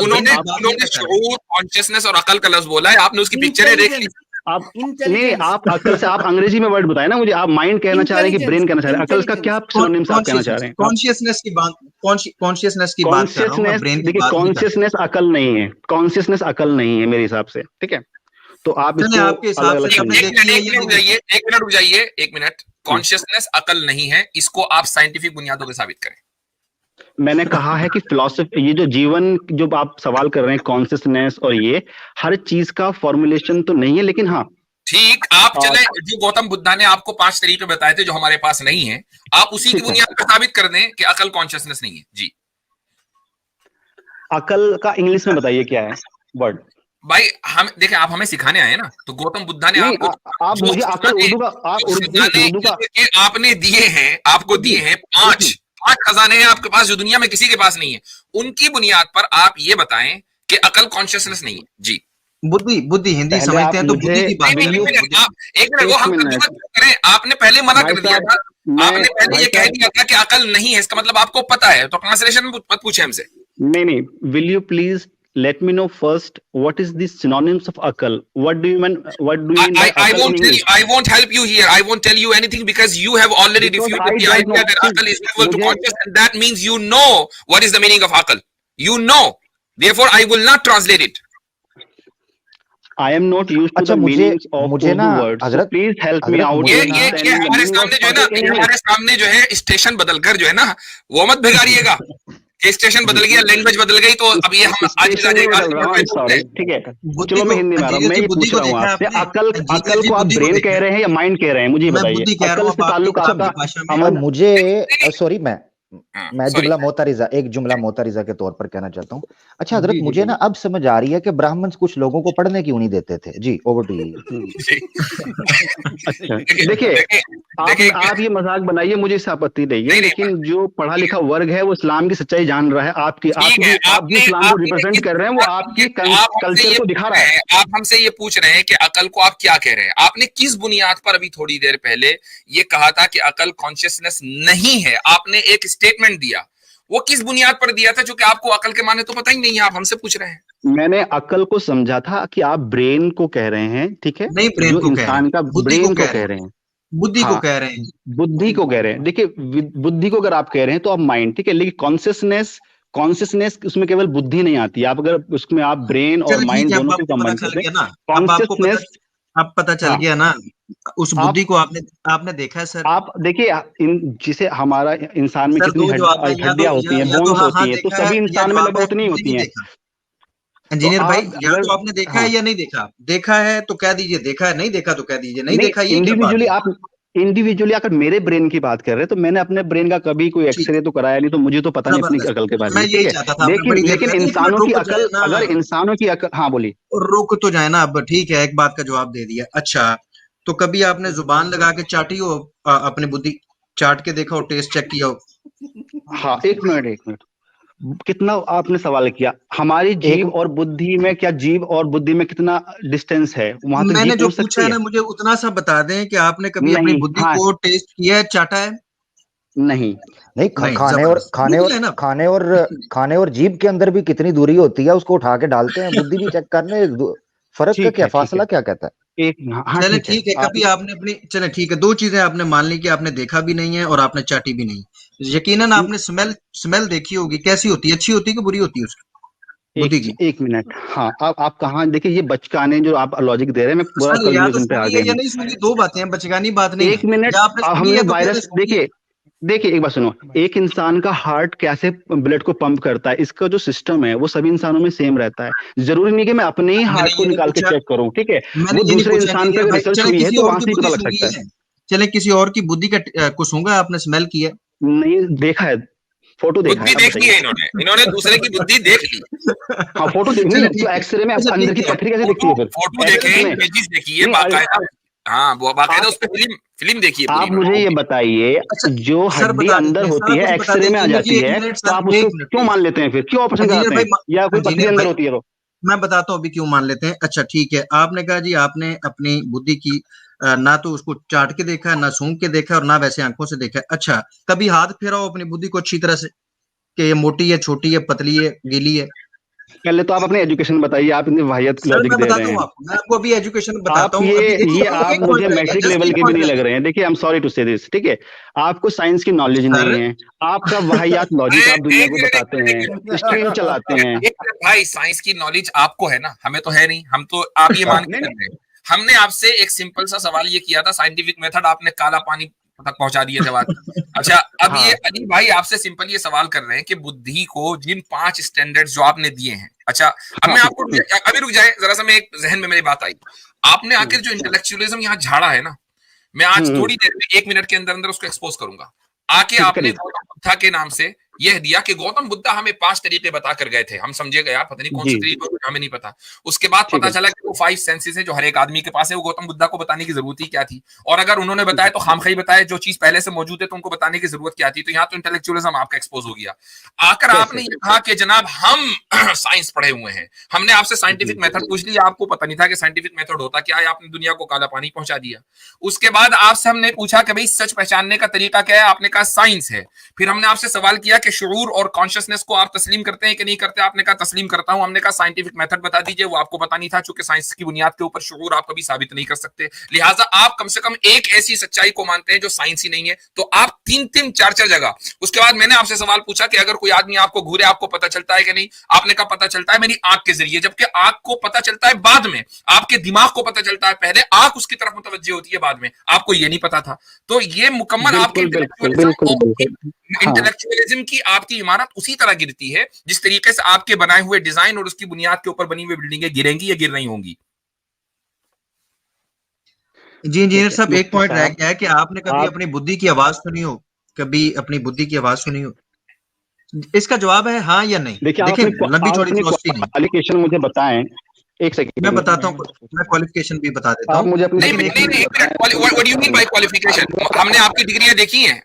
उन्होंने शऊर, कॉन्शियसनेस और अकल का लफ्ज बोला है, आपने उसकी पिक्चरें देख ली। आप नहीं, आप अकल से, आप अंग्रेजी में वर्ड बताए ना मुझे, आप माइंड कहना चाह रहे हैं कि ब्रेन कहना चाह रहे हैं, अकल का क्या सिनोनिम्स आप कहना चाह रहे हैं? कॉन्शियसनेस की बात कर रहा हूं मैं, ब्रेन की देखिए, बात नहीं कर रहा। कॉन्शियसनेस अकल नहीं है, कॉन्शियसनेस अकल नहीं है मेरे हिसाब से, ठीक है, तो आप चलिए, इसको आपके हिसाब अलग से अलग आपने समझिए। एक मिनट रुक जाइए, एक मिनट। कॉन्शियसनेस अकल नहीं है, इसको आप साइंटिफिक बुनियादों पे साबित करें। मैंने कहा है कि फिलॉसफी, ये जो जीवन, जो आप सवाल कर रहे हैं कॉन्शियसनेस और ये हर चीज का फॉर्मुलेशन तो नहीं है, लेकिन हाँ ठीक, आप चले जो गौतम बुद्धा ने आपको 5 तरीके बताए थे जो हमारे पास नहीं है, आप उसी की बुनियाद पर साबित कर दें कि अकल कॉन्शियसनेस नहीं है। जी, अकल का इंग्लिश में बताइए क्या है वर्ड? भाई हम देखें, आप हमें सिखाने आए ना, तो गौतम बुद्धा ने नहीं, आपको आप मुझे अकल उर्दू का, आप उर्दू का आपने दिए हैं, आपको दिए हैं 5 खजाने हैं आपके पास जो दुनिया में किसी के पास नहीं है, उनकी बुनियाद पर आप ये बताएं कि अकल कॉन्शियसनेस नहीं है। जी, बुद्धि हिंदी समझते हैं तो बुद्धि की बात एक मिनट वो हम करें, आपने पहले मना कर दिया था, आपने पहले ये कह दिया था कि अकल नहीं है, इसका मतलब आपको पता है, तो ट्रांसलेशन मत पूछे हमसे। नहीं, will you please let me know first what is the synonyms of akal? What do you mean by akal in English? I won't help you here. I won't tell you anything because you have already refuted the idea that akal is equal to conscious, and that means you know what is the meaning of akal. You know. Therefore, I will not translate it. I am not used to the meanings of Urdu words. So please help me out. ये हमारे सामने जो है ना, हमारे सामने जो है स्टेशन बदलकर जो है ना, वो मत भिगारिएगा। स्टेशन बदल गया, लैंग्वेज बदल गई, तो अब ये हम आज ठीक है, चलो मैं हिंदी में आ रहा हूँ, मैं ये पूछ रहा हूँ आपसे, अकल को आप ब्रेन कह रहे हैं या माइंड कह रहे हैं, मुझे बताइए। अकल से ताल्लुक आपका, मुझे सॉरी, मैं एक जुमला मोतारिजा के तौर पर कहना चाहता हूँ। अच्छा हजरत, मुझे ना अब समझ आ रही है कि ब्राह्मण कुछ लोगों को पढ़ने क्यों नहीं देते थे। जी, ओवर टू यू। अच्छा, देखिए, आप ये मजाक बनाइए, मुझे इससे आपत्ति नहीं है, लेकिन जो पढ़ा लिखा वर्ग है वो इस्लाम की सच्चाई जान रहा है, आप भी इस्लाम को रिप्रेजेंट कर रहे हैं, वो आपकी कल्चर को दिखा रहा है। आप हमसे ये पूछ रहे हैं कि अकल को आप क्या कह रहे हैं, आपने किस बुनियाद पर अभी थोड़ी देर पहले ये कहा था कि अकल कॉन्शियसनेस नहीं है, आपने एक स्टेटमेंट दिया, वो किस बुनियाद पर दिया था, जो कि आपको अकल के माने तो पता ही नहीं है, आप हमसे पूछ रहे हैं। मैंने अकल को समझा था कि आप ब्रेन को कह रहे हैं, ठीक है, नहीं, ब्रेन को इंसान का ब्रेन को कह रहे हैं, बुद्धि को कह रहे हैं, बुद्धि को कह रहे हैं। देखिए, बुद्धि को अगर आप कह रहे हैं तो आप माइंड, ठीक है, लेकिन कॉन्शियसनेस उसमें केवल बुद्धि नहीं आती, आप अगर उसमें आप ब्रेन और माइंड दोनों को कंबाइन करते हैं, कॉन्शियसनेस अब पता चल गया ना, उस बुद्धि को आपने देखा है सर। आप देखिए, जिसे हमारा इंसान में कितनी हड्डियां होती हैं, बोन्स होती हैं, तो सभी इंसान में लगभग उतनी होती हैं। इंजीनियर भाई, या तो आपने देखा है या नहीं देखा, देखा है तो कह दीजिए देखा है, नहीं देखा तो कह दीजिए नहीं देखा। इंडिविजुअली अगर मेरे ब्रेन की बात कर रहे हैं तो मैंने अपने ब्रेन का कभी कोई एक्सरे तो कराया नहीं, तो मुझे तो पता नहीं अपनी अकल के बारे में, लेकिन इंसानों की अकल, अगर इंसानों की अकल, हाँ बोलिए। रुक तो जाए ना, अब ठीक है, एक बात का जवाब दे दिया। अच्छा, तो कभी आपने जुबान लगा के चाटी हो, अपनी बुद्धि चाट के देखा हो, टेस्ट चेक किया हो? हाँ, एक मिनट, कितना आपने सवाल किया, हमारी जीव और बुद्धि में, क्या जीव और बुद्धि में कितना डिस्टेंस है, वहां तक मैंने जो पूछा है ना, मुझे उतना सा बता दें कि आपने कभी अपनी बुद्धि को टेस्ट किया है, चाटा है? नहीं, खाने और जीभ के अंदर भी कितनी दूरी होती है, उसको उठा के डालते हैं, बुद्धि भी चेक करने, फर्क का क्या, फासला क्या कहता है? चले ठीक है, कभी आपने अपनी, चले ठीक है, 2 चीजें आपने मान ली कि आपने देखा भी नहीं है और आपने चाटी भी नहीं। यकीनन आपने स्मेल देखी होगी, कैसी होती है, अच्छी होती है कि बुरी होती है उसकी? एक मिनट, हाँ, आप कहाँ, देखिए ये बचकाने जो आप लॉजिक दे रहे हैं, मैं पूरा कंक्लूजन पे आ गया। या नहीं सुनी, 2 बातें हैं, बचकानी बात नहीं। एक मिनट, हमने वायरस, देखिए एक बात सुनो, एक इंसान का हार्ट कैसे ब्लड को पंप करता है, इसका जो सिस्टम है वो सभी इंसानों में सेम रहता है, जरूरी नहीं कि मैं अपने ही हार्ट को निकाल के चेक करूं, ठीक है, वो दूसरे इंसान पे रिसर्च हुई है तो वहां से पता लग सकता है। चले, किसी और की बुद्धि का कुछ सूंघा आपने, स्मेल किया? नहीं, देखा है, फोटो देखा है, देख ली है इन्होंने दूसरे की बुद्धि देख ली। हाँ, फोटो देखनी, तो एक्सरे में अंदर की पथरी कैसे दिखती है, फिर फोटो देखें, इमेजेस देखिए, बाकायदा हाँ, वो बाकायदा उस पे फिल्म देखिए आप मुझे ये बताइए, जो हड्डी अंदर होती है एक्सरे में आ जाती है, तो आप उसको क्यों मान लेते हैं, फिर क्यों ऑपरेशन कराते हैं, या कोई पथरी अंदर होती है तो? मैं बताता हूँ अभी क्यों मान लेते हैं। अच्छा ठीक है, आपने कहा जी आपने अपनी बुद्धि की ना तो उसको चाट के देखा, ना सूंघ के देखा, और ना वैसे आंखों से देखा। अच्छा, कभी हाथ फेराओ अपनी बुद्धि को अच्छी तरह से कि ये मोटी है, छोटी है, पतली है, गीली है। पहले तो आप अपनी एजुकेशन बताइए, आप इतनी वाहियत लॉजिक दे रहे हैं। मैं आपको अभी एजुकेशन बताता हूँ। ये आप मुझे मैट्रिक लेवल के भी नहीं लग रहे हैं। देखिए, आई एम सॉरी टू से दिस, ठीक है, आपको साइंस की नॉलेज नहीं है, आपका वाहियात लॉजिक आप दुनिया को बताते हैं, स्ट्रीम चलाते हैं। भाई साइंस की नॉलेज आपको है ना, हमें तो है नहीं, हम तो आप ये मान के कर रहे हैं। हमने आपसे एक सिंपल सा सवाल ये किया था, साइंटिफिक मेथड, आपने काला पानी तक पहुंचा दिया जवाब। अच्छा, अब ये अली भाई आपसे सिंपल ये सवाल कर रहे हैं कि बुद्धि को जिन 5 स्टैंडर्ड्स जो आपने दिए हैं, अच्छा अब मैं आपको अभी रुक जाए जरा सा, मैं एक जहन में मेरी बात आई, आपने आखिर जो इंटेलेक्चुअलिज्म यहाँ झाड़ा है ना, मैं आज थोड़ी देर में 1 मिनट के अंदर अंदर उसको एक्सपोज करूंगा। आके आपने गौतम बुद्धा के नाम से यह दिया कि गौतम बुद्धा हमें 5 तरीके बता कर गए थे, हम समझे गए यार पता नहीं कौन से तरीके, हमें नहीं पता। उसके बाद पता चला कि वो 5 सेंसेस है जो हर एक आदमी के पास है, वो गौतम बुद्धा को बताने की जरूरत ही क्या थी, और अगर उन्होंने बताया तो खामखई बताया, जो चीज पहले से मौजूद है तो उनको बताने की जरूरत क्या थी। तो यहाँ तो इंटेलेक्चुअलिज्म आपका एक्सपोज हो गया। आकर आपने ये कहा कि जनाब हम साइंस पढ़े हुए हैं, हमने आपसे साइंटिफिक मेथड पूछ लिया, आपको पता नहीं था कि साइंटिफिक मेथड होता क्या है, आपने दुनिया को काला पानी पहुंचा दिया। उसके बाद आपसे हमने पूछा कि भाई सच पहचानने का तरीका क्या है, आपने कहा साइंस है। फिर हमने आपसे सवाल किया कि शुऊर और कॉन्शियसनेस को आप तस्लीम करते हैं कि नहीं करते, आपने कहा तस्लीम करता हूं। हमने कहा साइंटिफिक मेथड बता दीजिए, वो आपको पता नहीं था, चूंकि साइंस की बुनियाद के ऊपर शुऊर आप कभी साबित नहीं कर सकते, लिहाजा आप कम से कम एक ऐसी सच्चाई को मानते हैं जो साइंस ही नहीं है। तो आप 3-3 4-4 जगह। उसके बाद मैंने आपसे सवाल पूछा कि अगर कोई आदमी आपको घूरे आपको पता चलता है कि नहीं, आपने कहा पता चलता है मेरी आंख के जरिए, जबकि आंख को पता चलता है बाद में, आपके दिमाग को पता चलता है पहले, आंख उसकी तरफ मुतवज्जो होती है बाद में, आपको ये नहीं पता था। तो ये मुकम्मल आपके इंटेलेक्चुअलिज्म की आपकी इमारत उसी तरह गिरती है जिस तरीके से आपके बनाए हुए डिजाइन और उसकी बुनियाद के ऊपर बनी हुई बिल्डिंगें गिरेंगी या गिर रही होंगी। जी इंजीनियर साहब, एक पॉइंट रह गया है कि आपने कभी अपनी बुद्धि की आवाज सुनी हो, कभी अपनी बुद्धि की आवाज सुनी हो? इसका जवाब है हाँ या नहीं। देखिए लंबी चौड़ी क्वालिफिकेशन मुझे बताएं। एक सेकंड मैं बताता हूँ, मैं क्वालिफिकेशन भी बता देता हूँ। What do you mean by qualification? हमने आपकी डिग्रियां देखी हैं,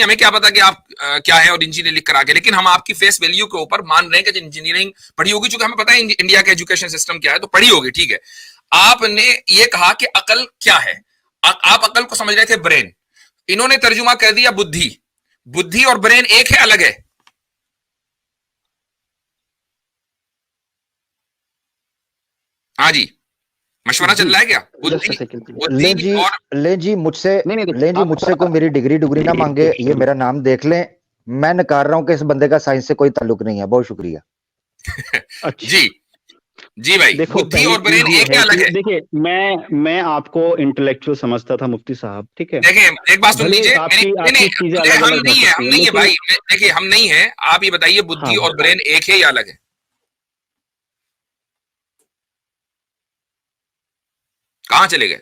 हमें क्या पता कि आप क्या है और इंजीनियर लिख कर आगे, लेकिन हम आपकी फेस वैल्यू के ऊपर मान रहे हैं कि इंजीनियरिंग पढ़ी होगी, चूंकि हमें पता है इंडिया का एजुकेशन सिस्टम क्या है, तो पढ़ी होगी, ठीक है। आपने ये कहा कि अकल क्या है, आप अकल को समझ रहे थे ब्रेन, इन्होंने तर्जुमा कर दिया बुद्धि। बुद्धि और ब्रेन एक है अलग है? हाँ जी, मशवरा चल रहा है क्या? ले जी मुझसे कोई मेरी डिग्री ना मांगे, ये मेरा नाम देख लें, मैं नकार रहा हूं कि इस बंदे का साइंस से कोई ताल्लुक नहीं है। बहुत शुक्रिया। जी भाई, बुद्धि और ब्रेन एक है अलग है? देखिए मैं आपको इंटेलेक्चुअल समझता था मुफ्ती साहब, ठीक है। देखिए एक बात सुन लीजिए, हम नहीं है भाई, देखिए हम नहीं है, आप ये बताइए बुद्धि और ब्रेन एक है या अलग है? कहां चले गए?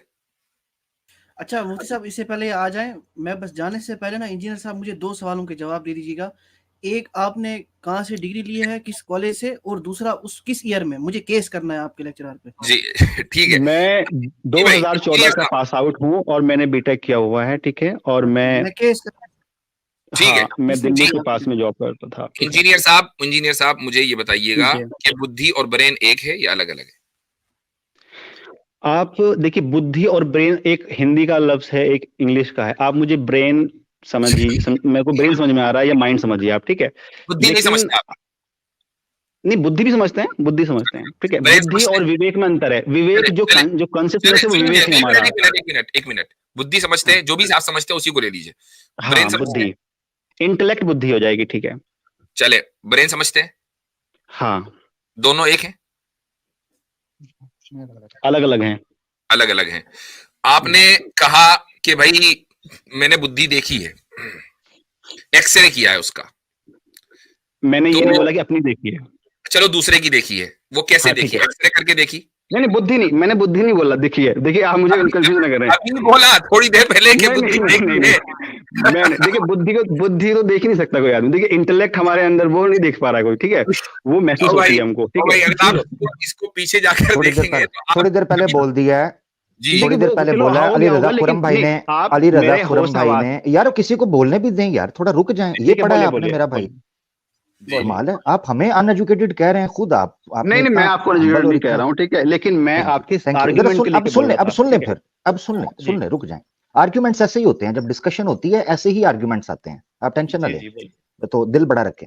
अच्छा मुफ्ती साहब, इससे पहले आ जाएं, मैं बस जाने से पहले ना इंजीनियर साहब मुझे 2 सवालों के जवाब दे दीजिएगा। एक, आपने कहां से डिग्री ली है, किस कॉलेज से, और दूसरा उस किस ईयर में, मुझे केस करना है आपके लेक्चरर पे। जी ठीक है। मैं 2014 का पास आउट हूं और मैंने बीटेक किया हुआ है, ठीक है, और मैं केस ठीक है, मैं दिल्ली के पास में जॉब करता था। इंजीनियर साहब मुझे ये बताइएगा कि बुद्धि और ब्रेन एक है या अलग अलग है? आप देखिए, बुद्धि और ब्रेन एक हिंदी का लफ्ज है, एक इंग्लिश का है। आप मुझे ब्रेन मेरे को ब्रेन समझ में आ रहा है या माइंड समझिए आप, ठीक है। बुद्धि नहीं समझते आप? नहीं, बुद्धि भी समझते हैं, ठीक है। बुद्धि और विवेक में अंतर है। विवेक जो कॉन्शियसनेस है वो विवेक है हमारा। एक मिनट, बुद्धि समझते हैं, जो भी आप समझते हैं उसी को ले लीजिए। हाँ, बुद्धि इंटेलेक्ट बुद्धि हो जाएगी, ठीक है। चले, ब्रेन समझते हैं? हाँ। दोनों एक हैं? अलग अलग हैं। अलग अलग हैं। आपने कहा कि भाई मैंने बुद्धि देखी है, एक्सरे किया है उसका। मैंने ये नहीं बोला कि अपनी देखी है। चलो दूसरे की देखी है, वो कैसे देखी? एक्सरे करके देखी? नहीं, बुद्धि नहीं, मैंने बुद्धि नहीं बोला, देखिए आप मुझे कंफ्यूज ना करें। अभी बोला थोड़ी देर पहले कि बुद्धि देखी है। देखिए बुद्धि तो देख ही नहीं सकता कोई आदमी। देखिए इंटेलेक्ट हमारे अंदर वो नहीं देख पा रहा है कोई, ठीक है, वो महसूस होती है हमको, ठीक है। अगर आप इसको पीछे जाकर देखेंगे, थोड़ी देर पहले बोल दिया है जी थोड़ी देर पहले बोला है अली रजा खुरम भाई ने, अली रजा खुरम भाई ने, यार किसी को बोलने भी दें यार, थोड़ा रुक जाएं। ये पढ़ा है आपने मेरा भाई, कमाल है। आप हमें अनएजुकेटेड कह रहे हैं खुद आप। नहीं मैं आपको अनएजुकेटेड नहीं कह रहा हूँ, ठीक है, लेकिन मैं आपके आर्गुमेंट के अब सुन ले फिर, अब सुन ले, रुक जाएं। आर्ग्यूमेंट्स ऐसे ही होते हैं, जब डिस्कशन होती है ऐसे ही आर्ग्यूमेंट्स आते हैं, आप टेंशन ना लें, तो दिल बड़ा रखें।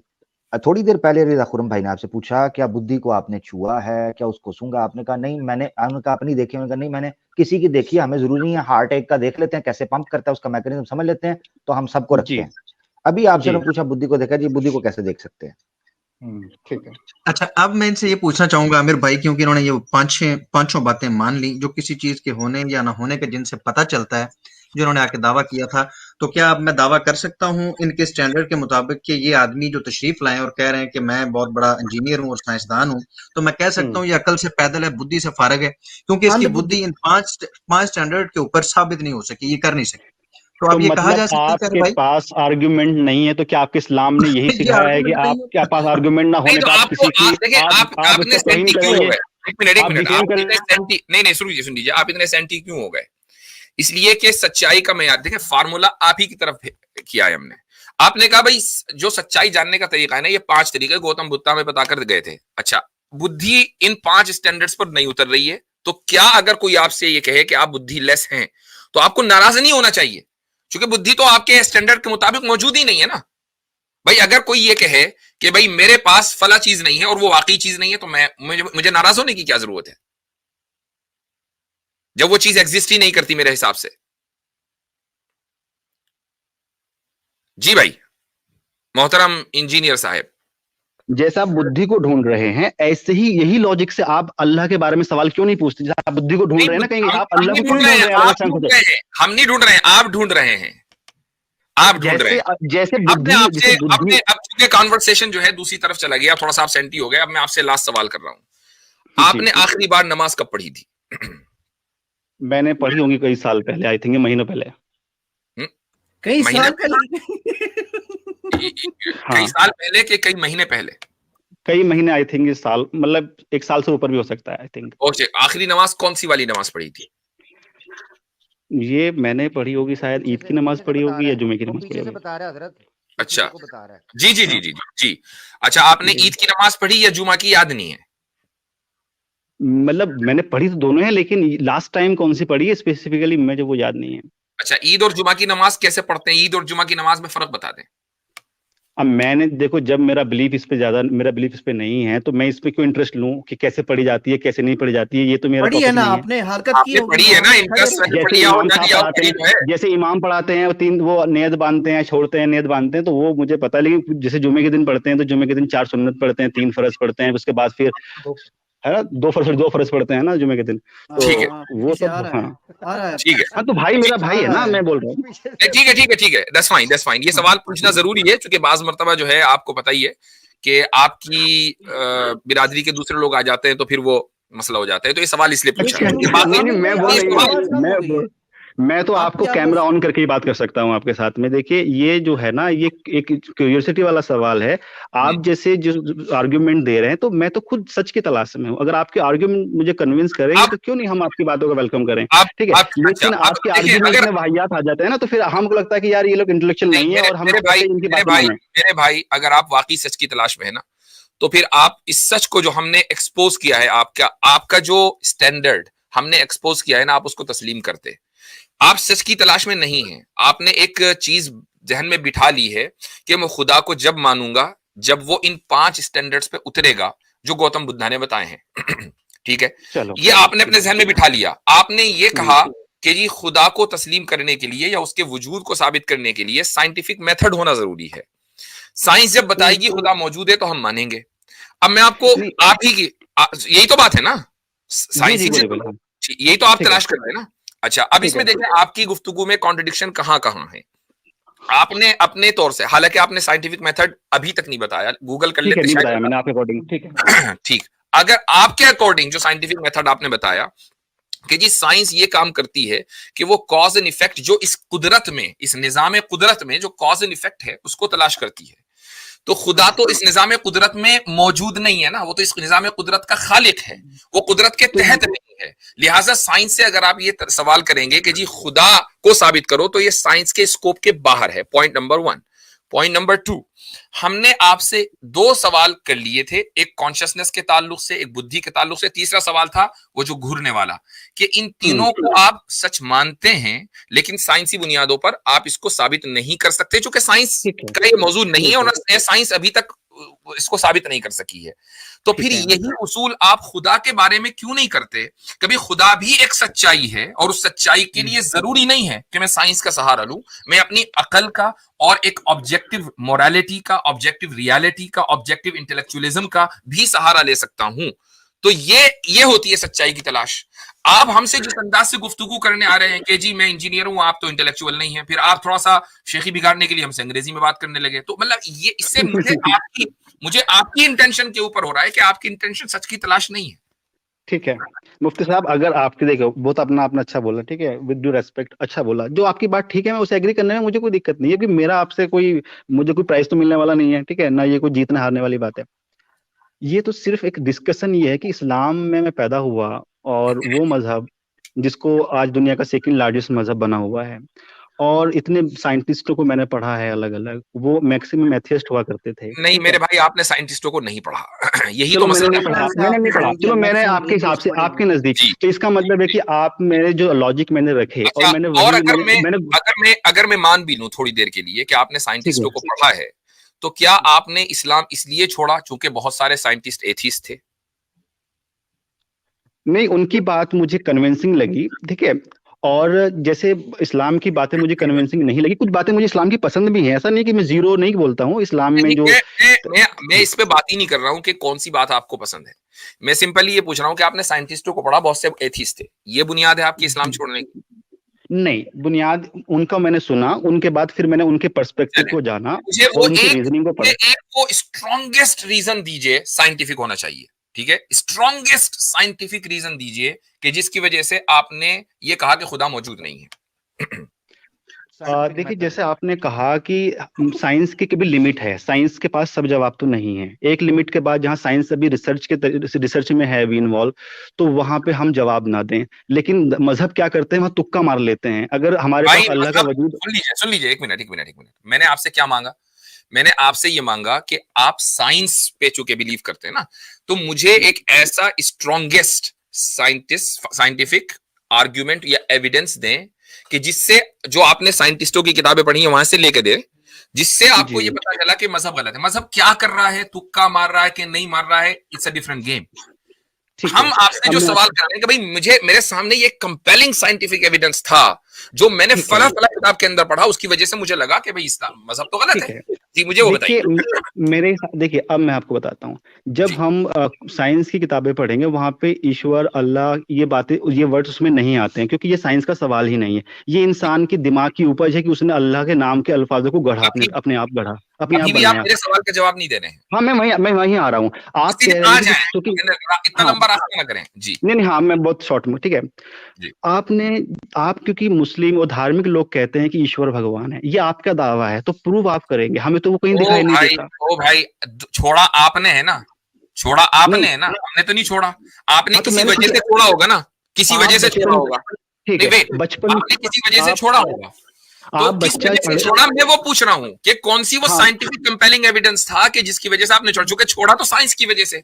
थोड़ी देर पहले रजा खुरम भाई ने आपसे पूछा क्या बुद्धि को आपने छुआ है, क्या उसको सूंघा? आपने कहा नहीं, मैंने कहा अपनी देखी, मैंने कहा नहीं मैंने किसी की देखी, हमें जरूरी नहीं है, हार्ट एक का देख लेते हैं कैसे पंप करता है, उसका मैकेनिज्म समझ लेते हैं, तो हम सबको रखते हैं। अभी आपसे ने पूछा बुद्धि को देखा, जी बुद्धि को कैसे देख सकते हैं? ठीक है। अच्छा, अब मैं इनसे ये पूछना चाहूंगा आमिर भाई, क्योंकि इन्होंने ये पांचों बातें मान ली जो किसी चीज के होने या ना होने के जिनसे पता चलता है, जो इन्होंने आके दावा किया था, तो क्या अब मैं दावा कर सकता हूं इनके स्टैंडर्ड के मुताबिक कि ये आदमी जो तशरीफ लाए और कह रहे हैं कि मैं बहुत बड़ा इंजीनियर हूं और साइंसदान हूं, तो मैं कह सकता हूं ये अकल से पैदल है, बुद्धि से फारग है, क्योंकि इसकी बुद्धि इन पांच स्टैंडर्ड के ऊपर साबित नहीं हो सकी, ये कर नहीं सकी। तो अब ये कहा जा सकता है आपके पास आर्गुमेंट नहीं है, तो क्या आपके इस्लाम ने यही सिखाया है कि आपके पास आर्गुमेंट ना होने पर आप किसी की आपने सेंटी क्यों हो गए? एक मिनट नहीं सुन लीजिए, आप इतने सेंटी क्यों हो गए? इसलिए कि सच्चाई का मेयार देखें, फार्मूला आप ही की तरफ किया है हमने। आपने कहा भाई जो सच्चाई जानने का तरीका है ना, ये 5 तरीके गौतम बुद्ध में बताकर गए थे। अच्छा, बुद्धि इन 5 स्टैंडर्ड्स पर नहीं उतर रही है, तो क्या अगर कोई आपसे ये कहे कि आप बुद्धि लेस हैं, तो आपको नाराज नहीं होना चाहिए, क्योंकि बुद्धि तो आपके स्टैंडर्ड के मुताबिक मौजूद ही नहीं है ना भाई। अगर कोई ये कहे कि भाई मेरे पास फला चीज नहीं है और वो वाकई चीज नहीं है, तो मुझे नाराज होने की क्या जरूरत है, जब वो चीज एग्जिस्ट ही नहीं करती मेरे हिसाब से। जी भाई मोहतरम इंजीनियर साहब, जैसा आप बुद्धि को ढूंढ रहे हैं, ऐसे ही यही लॉजिक से आप अल्लाह के बारे में सवाल क्यों नहीं पूछते? जैसे आप बुद्धि को ढूंढ रहे हैं ना, कहीं आप अल्लाह को ढूंढ रहे हैं, हम नहीं ढूंढ रहे हैं, आप ढूंढ रहे हैं, आप ढूंढ रहे हैं। जैसे अपने अब चूंकि कॉन्वर्सेशन जो है दूसरी तरफ चला गया, थोड़ा सा आप सेंटी हो गए, अब मैं आपसे लास्ट सवाल कर रहा हूं। आपने आखिरी बार नमाज कब पढ़ी थी? मैंने पढ़ी होंगी कई साल पहले, आई थिंक महीनों पहले। कई साल पहले? कई साल पहले के कई महीने पहले? कई महीने, आई थिंक इस साल, मतलब 1 साल से ऊपर भी हो सकता है, आई थिंक। ओके, आखिरी नमाज कौन सी वाली नमाज पढ़ी थी? ये मैंने पढ़ी होगी, शायद ईद की नमाज पढ़ी होगी या जुमे की नमाज पढ़ी होगी। बता रहा है हजरत। अच्छा, जी जी जी जी जी। अच्छा, आपने ईद की नमाज पढ़ी या जुमा की याद नहीं है? मतलब मैंने पढ़ी तो दोनों है, लेकिन लास्ट टाइम कौन सी पढ़ी है स्पेसिफिकली मुझे वो याद नहीं है। अच्छा, ईद और जुमा की नमाज कैसे पढ़ते हैं? ईद और जुमा की नमाज में फर्क बता दें। अब मैंने देखो, जब मेरा बिलीफ इस पे नहीं है, तो मैं इस पे क्यों इंटरेस्ट लूं कि कैसे पढ़ी जाती है कैसे नहीं पढ़ी जाती है, ये तो मेरा पढ़ी है ना, आपने हरकत की पढ़ी है ना, जैसे इमाम पढ़ाते हैं, 3 वो नियत बांधते हैं, छोड़ते हैं, नियत बांधते हैं, तो वो मुझे पता है। लेकिन जैसे जुमे के दिन पढ़ते हैं, तो जुमे के दिन 4 सुन्नत पढ़ते हैं, 3 फर्ज पढ़ते हैं, उसके बाद फिर है ना 2 फर्ज पढ़ते हैं ना जुमे के दिन। तो वो सब आ रहा है। ठीक है, हाँ, तो भाई मेरा भाई है ना, मैं बोल रहा हूँ। ठीक है, दैट्स फाइन। ये सवाल पूछना जरूरी है, क्योंकि बाज मर्तबा जो है आपको पता ही है कि आपकी बिरादरी के दूसरे लोग आ जाते हैं, तो फिर वो मसला हो जाता है, तो ये सवाल इसलिए पूछा। मैं तो आपको कैमरा ऑन करके ही बात कर सकता हूँ आपके साथ में। देखिए, ये जो है ना, ये एक क्यूरियोसिटी वाला सवाल है। आप जैसे जो आर्ग्यूमेंट दे रहे हैं, तो मैं तो खुद सच की तलाश में हूँ। अगर आपके आर्ग्यूमेंट मुझे कन्विंस करेंगे, तो क्यों नहीं हम आपकी बातों का वेलकम करें, ठीक है। लेकिन आपके आर्ग्यूमेंट में वाहियात आ जाते हैं ना, तो फिर हमको लगता है कि यार ये लोग इंटेलेक्चुअल नहीं है, और हम मेरे भाई अगर आप वाकई सच की तलाश में है ना, तो फिर आप इस सच को जो हमने एक्सपोज किया है, आपका जो स्टैंडर्ड हमने एक्सपोज किया है ना, आप उसको तस्लीम करते। आप सच की तलाश में नहीं है, आपने एक चीज जहन में बिठा ली है कि मैं खुदा को जब मानूंगा जब वो इन 5 स्टैंडर्ड्स पे उतरेगा जो गौतम बुद्ध ने बताए हैं। ठीक है, ये आपने अपने जहन में बिठा लिया। आपने ये कहा कि जी खुदा को तस्लीम करने के लिए या उसके वजूद को साबित करने के लिए साइंटिफिक मेथड होना जरूरी है। साइंस जब बताएगी खुदा मौजूद है, तो हम मानेंगे। अब मैं आपको आप ही की यही तो बात है ना, साइंस यही तो आप तलाश कर रहे हैं ना। अच्छा, अब इसमें देखें आपकी गुफ्तगू में कॉन्ट्रडिक्शन कहां है। आपने अपने तौर से, हालांकि आपने साइंटिफिक मेथड अभी तक नहीं बताया, गूगल कर लेते हैं, ठीक। अगर आपके अकॉर्डिंग जो साइंटिफिक मेथड आपने बताया कि जी साइंस ये काम करती है कि वो कॉज एंड इफेक्ट जो इस कुदरत में, इस निजाम कुदरत में जो कॉज एंड इफेक्ट है, उसको तलाश करती है। तो खुदा तो इस निजाम कुदरत में मौजूद नहीं है ना, वो तो इस निजाम कुदरत का खालिक है, वो कुदरत के तहत नहीं है। लिहाजा साइंस से अगर आप ये सवाल करेंगे कि जी खुदा को साबित करो, तो ये साइंस के स्कोप के बाहर है। Point number 1। पॉइंट नंबर 2, हमने आपसे 2 सवाल कर लिए थे, एक कॉन्शियसनेस के ताल्लुक से, एक बुद्धि के ताल्लुक से, तीसरा सवाल था वो जो घूरने वाला, कि इन तीनों को आप सच मानते हैं लेकिन साइंसी बुनियादों पर आप इसको साबित नहीं कर सकते, क्योंकि साइंस का ये मौजूद नहीं है और साइंस अभी तक इसको साबित नहीं कर सकी है। तो फिर यही उसूल आप खुदा के बारे में क्यों नहीं करते? कभी खुदा भी एक सच्चाई है और उस सच्चाई के लिए जरूरी नहीं है कि मैं साइंस का सहारा लूं, मैं अपनी अकल का और एक ऑब्जेक्टिव मोरालिटी का, ऑब्जेक्टिव रियलिटी का, ऑब्जेक्टिव इंटेलेक्चुअलिज्म का भी सहारा ले सकता हूं। तो ये होती है सच्चाई की तलाश। आप हमसे जिस अंदाज से गुफ्तगू करने आ रहे हैं कि जी मैं इंजीनियर हूं, आप तो इंटेलेक्चुअल नहीं है, फिर आप थोड़ा सा शेखी बिगाड़ने के लिए हमसे अंग्रेजी में बात करने लगे, तो मतलब ये इससे मुझे आपकी इंटेंशन के ऊपर हो रहा है कि आपकी इंटेंशन सच की तलाश नहीं है। ठीक है मुफ्ती साहब, अगर आपके देखो बहुत अपना अच्छा बोला, ठीक है, विद ड्यू रेस्पेक्ट अच्छा बोला, जो आपकी बात ठीक है, मैं उसे एग्री करने में मुझे कोई दिक्कत नहीं है, क्योंकि मेरा आपसे मुझे कोई प्राइज तो मिलने वाला नहीं है, ठीक है ना, ये कोई जीतने हारने वाली बात है। ये तो सिर्फ एक डिस्कशन ये है कि इस्लाम में मैं पैदा हुआ और वो मजहब जिसको आज दुनिया का सेकंड लार्जेस्ट मजहब बना हुआ है, और इतने साइंटिस्टों को मैंने पढ़ा है अलग अलग, वो मैक्सिमम एथियस्ट हुआ करते थे। नहीं मेरे भाई, आपने साइंटिस्टों को नहीं पढ़ा यही चलो तो मैंने नहीं मसला पढ़ा, मैंने नहीं पढ़ा, चलो मैंने आपके हिसाब से आपके नजदीक, तो इसका मतलब है कि आप मेरे जो लॉजिक मैंने रखे अच्छा, और मैंने और वही अगर मैं मान भी लूं थोड़ी देर के लिए कि आपने साइंटिस्टों को पढ़ा है, तो क्या आपने इस्लाम इसलिए छोड़ा क्योंकि बहुत सारे साइंटिस्ट एथीस्ट थे? नहीं, उनकी बात मुझे कन्विंसिंग लगी, ठीक है, और जैसे इस्लाम की बातें मुझे कन्विंसिंग नहीं लगी, कुछ बातें मुझे इस्लाम की पसंद भी हैं, ऐसा नहीं कि मैं जीरो नहीं बोलता हूँ इस्लाम में जो मैं इस पे बात ही नहीं कर रहा हूँ कि कौन सी बात आपको पसंद है, मैं सिंपली ये पूछ रहा हूँ कि आपने साइंटिस्टों को पढ़ा, बहुत से एथीस्ट थे, ये बुनियाद है आपकी इस्लाम छोड़ने की? नहीं, बुनियाद उनका मैंने सुना, उनके बाद फिर मैंने उनके पर्सपेक्टिव को जाना मुझे और उनकी रीजनिंग को पढ़ा। एक वो स्ट्रॉन्गेस्ट रीजन दीजिए, साइंटिफिक होना चाहिए, ठीक है, स्ट्रॉन्गेस्ट साइंटिफिक रीजन दीजिए कि जिसकी वजह से आपने ये कहा कि खुदा मौजूद नहीं है। देखिए, जैसे आपने कहा कि साइंस की भी लिमिट है, साइंस के पास सब जवाब तो नहीं है, एक लिमिट के बाद जहां साइंस अभी रिसर्च में है भी इन्वॉल्व, तो वहां पे हम जवाब ना दें, लेकिन मजहब क्या करते हैं, वहां तुक्का मार लेते हैं। अगर हमारे पास अल्लाह का वजूद, सुन लीजिए, एक मिनट, मैंने आपसे क्या मांगा? मैंने आपसे ये मांगा कि आप साइंस पे चूंकि बिलीव करते हैं ना, तो मुझे एक ऐसा स्ट्रॉन्गेस्ट साइंटिफिक आर्ग्यूमेंट या एविडेंस दें कि जिससे, जो आपने साइंटिस्टों की किताबें पढ़ी है वहां से लेके दे, जिससे आपको ये पता चला कि मजहब गलत है। मजहब क्या कर रहा है, तुक्का मार रहा है कि नहीं मार रहा है, इट्स अ डिफरेंट गेम। हम आपसे जो सवाल कर रहे हैं कि भाई मेरे सामने ये कंपेलिंग साइंटिफिक एविडेंस था जो मैंने फला किताब के अंदर पढ़ा, उसकी वजह से मुझे लगा कि भाई इस्लाम मजहब तो गलत है। जी मुझे वो बताइए। देखिए अब मैं आपको बताता हूँ, जब हम साइंस की किताबें पढ़ेंगे वहां पे ईश्वर, अल्लाह, ये बातें, ये वर्ड्स उसमें नहीं आते हैं, क्योंकि ये साइंस का सवाल ही नहीं है, ये इंसान के दिमाग की उपज है कि उसने अल्लाह के नाम के अल्फाजों को गढ़ा, अपने आप गढ़ा, अपने आप बनाया। आप मेरे सवाल का जवाब नहीं दे रहे हैं। हाँ, मैं वहीं आ रहा हूँ। आप कह रहे हैं कि इतना लंबा रास्ता ना करें जी। नहीं, हाँ, मैं बहुत शॉर्ट में, ठीक है। आप क्योंकि मुस्लिम और धार्मिक लोग कहते हैं कि ईश्वर भगवान है, ये आपका दावा है, तो प्रूव आप करेंगे, हमें तो वो कहीं दिखाई नहीं देता। ओ भाई, छोड़ा आपने है ना, छोड़ा आपने है ना, हमने तो नहीं छोड़ा। आपने किसी वजह से छोड़ा होगा ना, किसी वजह से छोड़ा होगा, ठीक है, बचपन आपने किसी वजह से छोड़ा होगा, तो किस वजह से छोड़ा, मैं वो पूछ रहा हूँ कि कौन सी वो साइंटिफिक कंपेलिंग एविडेंस था कि जिसकी वजह से आपने छोड़ा, चूंकि छोड़ा तो साइंस की वजह से।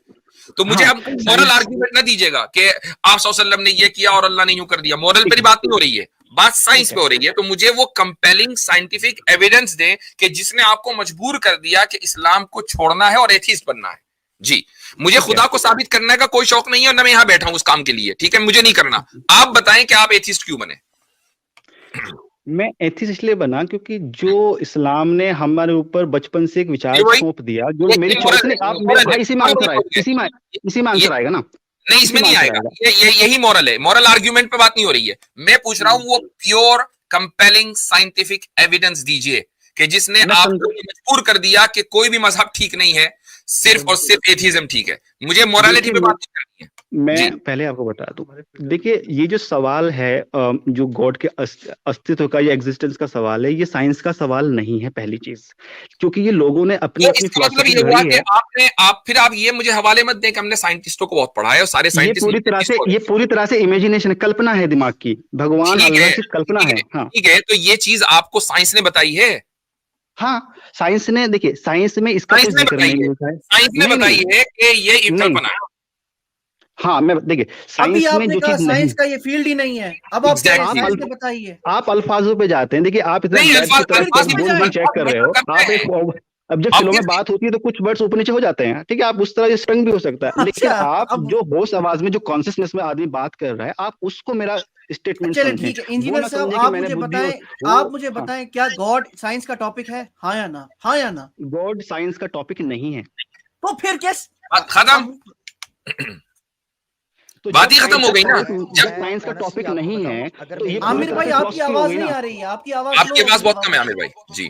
तो मुझे आप मॉरल आर्ग्यूमेंट ना दीजिएगा कि आप सल्लल्लाहु अलैहि वसल्लम ने ये किया और अल्लाह ने यूं कर दिया, मॉरल पे बात नहीं हो रही है, बात साइंस पे हो रही है। तो मुझे वो कंपेलिंग साइंटिफिक एविडेंस दें कि जिसने आपको मजबूर कर दिया कि इस्लाम को छोड़ना है और एथीस्ट बनना है। जी, मुझे खुदा को साबित करने का कोई शौक नहीं है और ना मैं यहां बैठा हूं उस काम के लिए, ठीक है, मुझे नहीं करना। आप बताएं कि आप एथीस्ट क्यों बने? मैं एथीस्ट इसलिए बना क्योंकि जो इस्लाम ने हमारे ऊपर बचपन से एक विचार सौंप दिया, जो मेरी चॉइस ने, आप मेरे भाई इसी में आंसर आएगा ना? नहीं, इसमें नहीं आएगा, यही मॉरल है, मॉरल आर्ग्यूमेंट पे बात नहीं हो रही है। मैं पूछ रहा हूं वो प्योर कंपेलिंग साइंटिफिक एविडेंस दीजिए कि जिसने आपको मजबूर कर दिया कि कोई भी मजहब ठीक नहीं है, सिर्फ और सिर्फ एथीज्म ठीक है। मुझे मोरालिटी पे बात नहीं करनी है। मैं पहले आपको बता दूं, देखिए ये जो सवाल है जो गॉड के अस्तित्व का या एग्जिस्टेंस का सवाल है, ये साइंस का सवाल नहीं है पहली चीज, क्योंकि ये लोगों ने अपनी तो अपनी इसका मतलब फिलॉसफी ये हुआ घड़ी कि है। आप ये मुझे हवाले मत दें कि हमने साइंटिस्टों को बहुत पढ़ा है और सारे ये साइंटिस्ट पूरी तरह से इमेजिनेशन, कल्पना है दिमाग की, भगवान ठीक अल्लाह है, की कल्पना है। हाँ ठीक है, तो ये चीज आपको साइंस ने बताई है? हाँ, साइंस ने, देखिए साइंस में इसका साइंस कोई ने जिक्र बताई नहीं है, मिलता है। साइंस ने नहीं बताई नहीं है कि ये नहीं, कल्पना है। हाँ मैं देखिए अभी साइंस में आपने जो कहा चीज नहीं, साइंस का ये फील्ड ही नहीं है, अब आप कह रहे हैं Exactly. साइंस ने बताई है। आप अल्फाजों पे जाते हैं। देखिए आप इतना नहीं, बैट की तरह अल्फाज की बूंद बजाय बूंद चेक कर रहे हो, आप एक अब जब अब फिल्मों में कैसे? बात होती है तो कुछ वर्ड्स ऊपर नीचे हो जाते हैं, ठीक है, आप उस तरह स्ट्रंग भी हो सकता है, लेकिन अच्छा, आप अब जो होश आवाज में जो कॉन्शियसनेस में आदमी बात कर रहा है, आप उसको मेरा स्टेटमेंट चलिए समझें, ठीक है वो इंजीनियर ना साहब, समझे कि आप मैंने मुझे बुद्धि बताएं, वो। आप मुझे बताएं क्या गॉड साइंस का टॉपिक है, हाँ या ना, हाँ या ना? गॉड साइंस का टॉपिक नहीं है। तो फिर खत्म, तो बात जब ही खत्म साइंस हो का गई ना। टॉपिक, जब जब साइंस का टॉपिक नहीं है तो ये पूरी आमिर तरह भाई से आपकी फिलॉसफी हो आवाज गई नहीं ना। आ रही है, आपकी आवाज आपकी स्लो आवाज हो बहुत गई कम है आमिर भाई जी।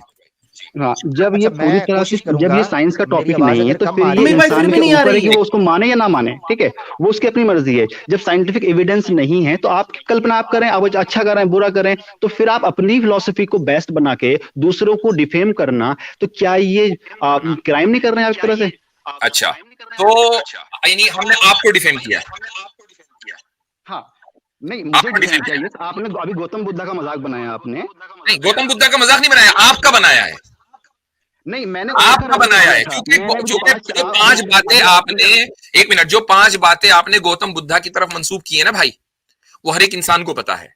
हाँ, जब ये अच्छा, पूरी मैं तरह से, कोशिश जब करूंगा, ये साइंस का मेरी टॉपिक आवाज नहीं है अगर तो कम फिर आ ये रही है आमिर भाई फिर इंसान भी के नहीं आ ऊपर है रही कि है। वो उसको माने या ना माने, ठीक है, वो उसकी अपनी मर्जी है। जब साइंटिफिक एविडेंस नहीं है तो आप कल्पना आप करें, आप अच्छा करें बुरा करें, तो फिर आप अपनी फिलॉसफी को बेस्ट बना के दूसरों को डिफेम करना, तो क्या ये क्राइम नहीं कर रहे हैं आप इस तरह से? अच्छा, तो यानी हमने आपको डिफेम किया है? हाँ, नहीं मुझे आपको डिफेम डिफेम चाहिए, आपने अभी गौतम बुद्धा का मजाक बनाया आपने। नहीं, गौतम बुद्धा का मजाक नहीं बनाया, आपका बनाया है, नहीं मैंने उनका आपका रेफरेंस बनाया दिया है, था, क्योंकि मैंने जो पांच बातें आपने, एक मिनट, जो 5 बातें आपने गौतम बुद्धा की तरफ मंसूब की है ना भाई, वो हर एक इंसान को पता है।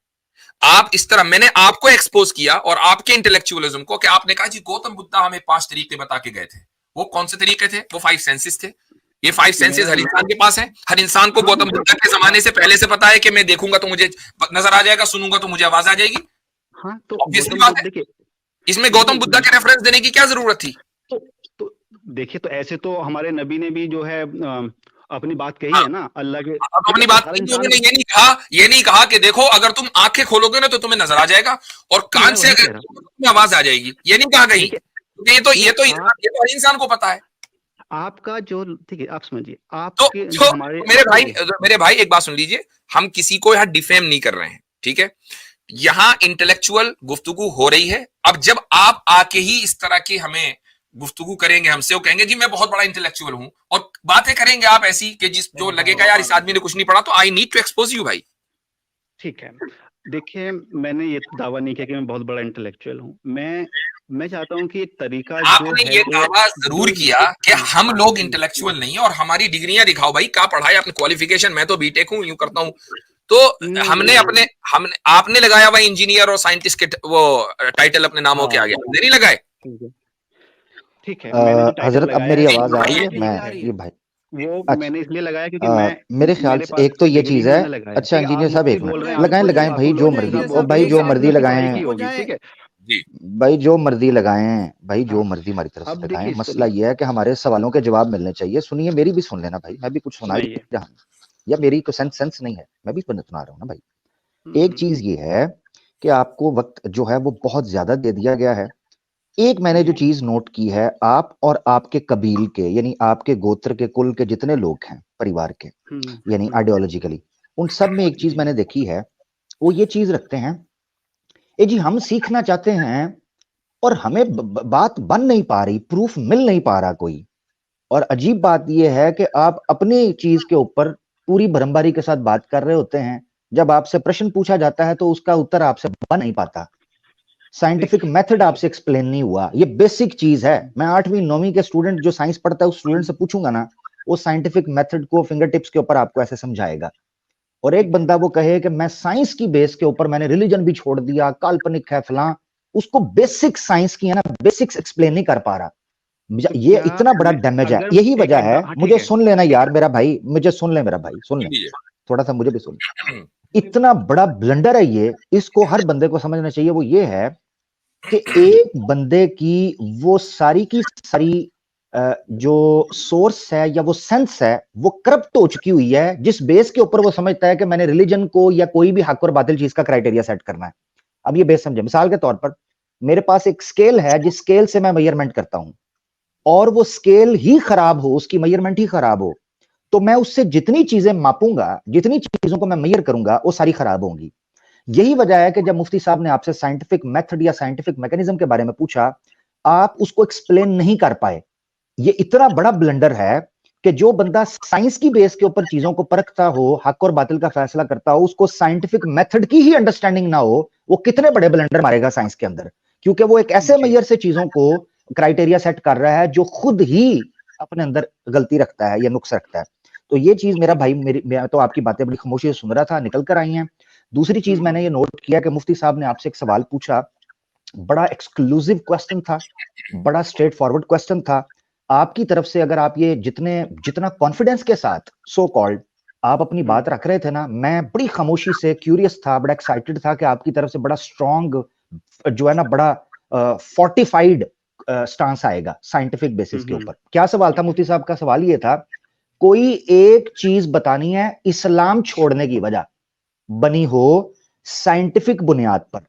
आप इस तरह, मैंने आपको एक्सपोज किया और आपके इंटेलेक्चुअलिज्म को, कि आपने कहा जी गौतम बुद्धा हमें 5 तरीके बता के गए थे। वो कौन से तरीके थे? वो 5 सेंसेस थे। ये 5 सेंसेस हर इंसान के पास है। हर इंसान को गौतम बुद्धा के जमाने से पहले से पता है कि मैं देखूंगा तो मुझे नजर आ जाएगा, सुनूंगा तो मुझे आवाज आ जाएगी। हाँ, तो ऑब्वियसली गौतम बात बुद्ध है, देखिए, इसमें गौतम बुद्धा के रेफरेंस देने की क्या जरूरत थी? तो देखिए, तो ऐसे तो हमारे नबी ने भी जो है अपनी बात कही है ना, अल्लाह के, अब अपनी देखिए बात हर की, इंसान उन्होंने ये नहीं कहा कि देखो अगर तुम आंखें खोलोगे ना तो तुम्हें नजर आ जाएगा और कान मैं से वही अगर कह रहा हूँ। तुम्हें आवाज आ जाएगी, ये नहीं कहा कहीं। देखिए, क्योंकि ये तो हर इंसान को पता है। आपका जो, ठीक है, आप समझिए, तो आपके जो हमारे, देखिए, मेरे भाई एक बात सुन लीजिए, हम किसी को यहाँ डिफेम नहीं कर रहे हैं, ठीक है? यहाँ इंटेलेक्चुअल गुफ्तगू हो रही है। अब जब आप आके ही इस तरह की हमें गुफ्तगू करेंगे हमसे, वो कहेंगे जी मैं बहुत बड़ा इंटेलेक्चुअल हूं, और बातें करेंगे आप ऐसी कि जिस जो लगेगा यार इस आदमी ने कुछ नहीं पढ़ा, तो I need to expose you भाई। ठीक है, देखिए मैंने ये दावा नहीं किया कि मैं बहुत बड़ा इंटेलेक्चुअल हूँ। मैं चाहता हूँ कि एक तरीका जो आपने है, ये दावा जरूर किया कि हम लोग इंटेलेक्चुअल नहीं है, और हमारी डिग्रियां दिखाओ भाई, क्या पढ़ा है आपने, क्वालिफिकेशन, मैं तो बीटेक हूं, यूं करता हूं। तो हमने आपने लगाया हुआ इंजीनियर और साइंटिस्ट के वो टाइटल अपने नामों के आगे, हमने नहीं लगाए। ठीक है, मैंने जो टाइटल हजरत अब लगाया मेरी है, आवाज आ रही है? नहीं, मैं आ रही है। ये भाई, वो अच्छा, मैंने इसलिए लगाया क्योंकि मैं, मेरे ख्याल मेरे से पास एक तो ये डिग्री चीज भी है। मैंने लगाया। अच्छा ठीक है, इंजीनियर आप साहब मुझसे एक बोल मिनट रहे हैं, लगाएं, आपको लगाएं भाई, जो आपको मर्जी, लगेगा, ओ भाई जो मर्जी आपकी लगाएं, फिलॉसफी होगी, ठीक है? जी, भाई जो मर्जी लगाएं, भाई जो हाँ, मर्जी हमारी तरफ से अब लगाएं। देखिए मसला ये है कि हमारे सवालों के जवाब मिलने चाहिए। सुनिए, मेरी भी सुन लेना भाई, मैं भी कुछ सुना ही सुनाइए। रहा हूं, या मेरी को सेंस नहीं है, मैं भी सुना रहा हूं ना भाई। एक चीज ये है कि आपको वक्त जो है वो बहुत ज्यादा दे दिया गया है। एक मैंने जो चीज नोट की है, आप और आपके कबील के, यानी आपके गोत्र के, कुल के जितने लोग हैं परिवार के, यानी आइडियोलॉजिकली, उन सब में एक चीज मैंने देखी है, वो ये चीज रखते हैं, ए जी हम सीखना चाहते हैं और हमें बात बन नहीं पा रही, प्रूफ मिल नहीं पा रहा कोई। और अजीब बात यह है कि आप अपनी चीज के ऊपर पूरी भरमबारी के साथ बात कर रहे होते हैं, जब आपसे प्रश्न पूछा जाता है तो उसका उत्तर आपसे बन नहीं पाता, साइंटिफिक मेथड आपसे एक्सप्लेन नहीं हुआ। ये बेसिक चीज है। मैं 8वीं 9वीं के स्टूडेंट जो साइंस पढ़ता है उस स्टूडेंट से पूछूंगा ना, वो साइंटिफिक मेथड को फिंगर टिप्स के ऊपर आपको ऐसे समझाएगा। और एक बंदा वो कहे कि मैं साइंस की बेस के ऊपर मैंने रिलीजन भी छोड़ दिया, काल्पनिक है फलां, उसको बेसिक साइंस की है ना, बेसिक्स एक्सप्लेन नहीं कर पा रहा। ये इतना बड़ा डैमेज है। यही वजह है, मुझे सुन लेना यार मेरा भाई, मुझे सुन ले मेरा भाई, सुन ले थोड़ा सा, मुझे भी सुन। इतना बड़ा ब्लंडर है ये, इसको हर बंदे को समझना चाहिए। वो ये है कि एक बंदे की वो सारी की सारी जो सोर्स है या वो सेंस है वो करप्ट हो चुकी हुई है, जिस बेस के ऊपर वो समझता है कि मैंने रिलीजन को या कोई भी हक और बातिल चीज का क्राइटेरिया सेट करना है। अब ये बेस समझे, मिसाल के तौर पर मेरे पास एक स्केल है, जिस स्केल से मैं मेजरमेंट करता हूं, और वो स्केल ही खराब हो, उसकी मेजरमेंट ही खराब हो, तो मैं उससे जितनी चीजें मापूंगा, जितनी चीजों को मैं मेजर करूंगा, वो सारी खराब होंगी। यही वजह है कि जब मुफ्ती साहब ने आपसे साइंटिफिक मेथड या साइंटिफिक मैकेनिज्म के बारे में पूछा, आप उसको एक्सप्लेन नहीं कर पाए। ये इतना बड़ा ब्लंडर है कि जो बंदा साइंस की बेस के ऊपर चीजों को परखता हो, हक और बातिल का फैसला करता हो, उसको साइंटिफिक मेथड की ही अंडरस्टैंडिंग ना हो, वो कितने बड़े ब्लंडर मारेगा साइंस के अंदर। क्योंकि वो एक ऐसे मैयर से चीजों को क्राइटेरिया सेट कर रहा है जो खुद ही अपने अंदर गलती रखता है या नुक्स रखता है। तो ये चीज मेरा भाई, मैं तो आपकी बातें बड़ी खामोशी से सुन रहा था, निकल कर आई हैं। दूसरी चीज मैंने ये नोट किया कि मुफ्ती साहब ने आपसे एक सवाल पूछा, बड़ा एक्सक्लूसिव क्वेश्चन था, बड़ा स्ट्रेट फॉरवर्ड क्वेश्चन था। आपकी तरफ से अगर आप ये जितना कॉन्फिडेंस के साथ सो कॉल्ड आप अपनी बात रख रहे थे ना, मैं बड़ी खामोशी से क्यूरियस था, बड़ा एक्साइटेड था कि आपकी तरफ से बड़ा स्ट्रॉन्ग जो है ना, बड़ा फोर्टिफाइड स्टांस आएगा साइंटिफिक बेसिस के ऊपर। क्या सवाल था मुफ्ती साहब का? सवाल ये था, कोई एक चीज बतानी है इस्लाम छोड़ने की वजह बनी हो साइंटिफिक बुनियाद पर,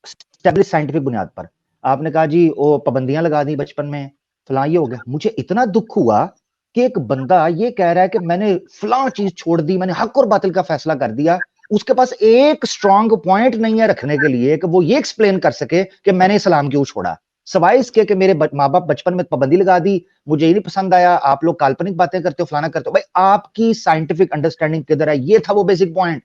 स्टैब्लिश साइंटिफिक बुनियाद पर। आपने कहा जी वो पाबंदियां लगा दी बचपन में, फलां ये हो गया। मुझे इतना दुख हुआ कि एक बंदा ये कह रहा है कि मैंने फलां चीज छोड़ दी, मैंने हक और बातिल का फैसला कर दिया, उसके पास एक स्ट्रॉन्ग पॉइंट नहीं है रखने के लिए कि वो ये एक्सप्लेन कर सके कि मैंने इस्लाम क्यों छोड़ा, सवाए इसके कि मेरे माँ बाप बचपन में पाबंदी लगा दी, मुझे ये नहीं पसंद आया, आप लोग काल्पनिक बातें करते हो, फलाना करते हो। भाई आपकी साइंटिफिक अंडरस्टैंडिंग किधर है? ये था वो बेसिक पॉइंट।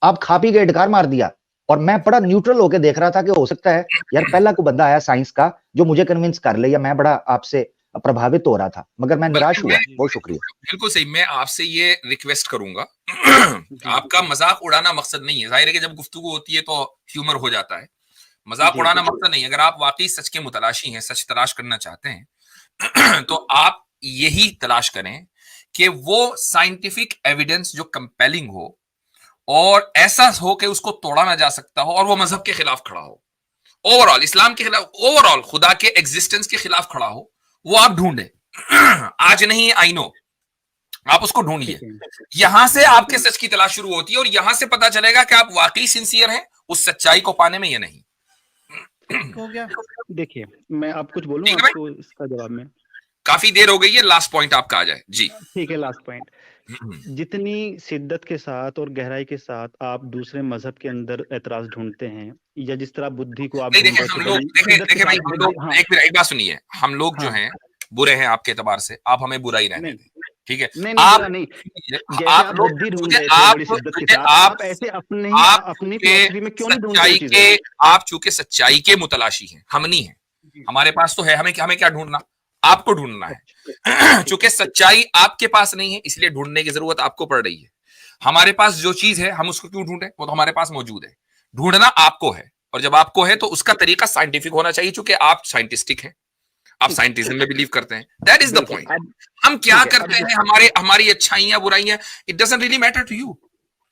आप खा पी के डकार मार दिया। और मैं बड़ा न्यूट्रल होकर देख रहा था कि हो सकता है यार पहला कोई बंदा आया साइंस का जो मुझे कन्विंस कर ले, या मैं बड़ा आपसे प्रभावित हो रहा था, मगर मैं निराश हुआ। बहुत शुक्रिया। बिल्कुल सही। मैं आपसे ये रिक्वेस्ट करूंगा, आपका मजाक उड़ाना मकसद नहीं है। जाहिर है कि जब गुफ्तगू होती है तो ह्यूमर हो जाता है, मजाक उड़ाना मकसद नहीं है। अगर आप वाकई सच के मुतलाशी हैं, सच तलाश करना चाहते हैं तो आप यही तलाश करें कि वो साइंटिफिक एविडेंस जो कंपेलिंग हो और ऐसा हो कि उसको तोड़ा ना जा सकता हो और वो मजहब के खिलाफ खड़ा हो, ओवरऑल इस्लाम के खिलाफ, ओवरऑल खुदा के एग्जिस्टेंस के खिलाफ खड़ा हो, वो आप ढूंढे। आज नहीं, आई नो, आप उसको ढूंढिए। यहां से आपके सच की तलाश शुरू होती है और यहां से पता चलेगा कि आप वाकई सिंसियर हैं उस सच्चाई को पाने में या नहीं। हो गया। देखिए मैं आप कुछ बोलूं ठीक है आपको इसका जवाब में? काफी देर हो गई है, लास्ट पॉइंट आपका आ जाए जी। ठीक है, लास्ट पॉइंट। जितनी शिद्दत के साथ और गहराई के साथ आप दूसरे मजहब के अंदर एतराज ढूंढते हैं, या जिस तरह बुद्धि को आप नहीं देखें, हम लोग देखें भाई, हम लोग एक बात सुनिए, हम लोग जो हैं बुरे हैं आपके एतबार से, आप हमें बुरा ही रहने दें, ठीक है? नहीं आप नहीं, जैसे आप आप लोग बुद्धि ढूंढ मुझे रहे थे बड़ी शिद्दत के साथ, आप ऐसे अपनी फिलॉसफी में क्यों नहीं ढूंढते सच्चाई चीजें? के, आप चूंकि सच्चाई के मुतलाशी हैं, हम नहीं हैं, हमारे पास तो है, हमें क्या ढूंढना, आपको ढूंढना है। चूंकि सच्चाई आपके पास नहीं है इसलिए ढूंढने की जरूरत आपको पड़ रही है। हमारे पास जो चीज है हम उसको क्यों ढूंढे, वो तो हमारे पास मौजूद है। ढूंढना आपको है, और जब आपको है तो उसका तरीका साइंटिफिक होना चाहिए, चूंकि आप साइंटिस्टिक हैं, आप साइंटिज्म में बिलीव करते हैं। That is the point. हम क्या करते हैं, हमारी अच्छाइयां बुराइयां, it doesn't really matter to you,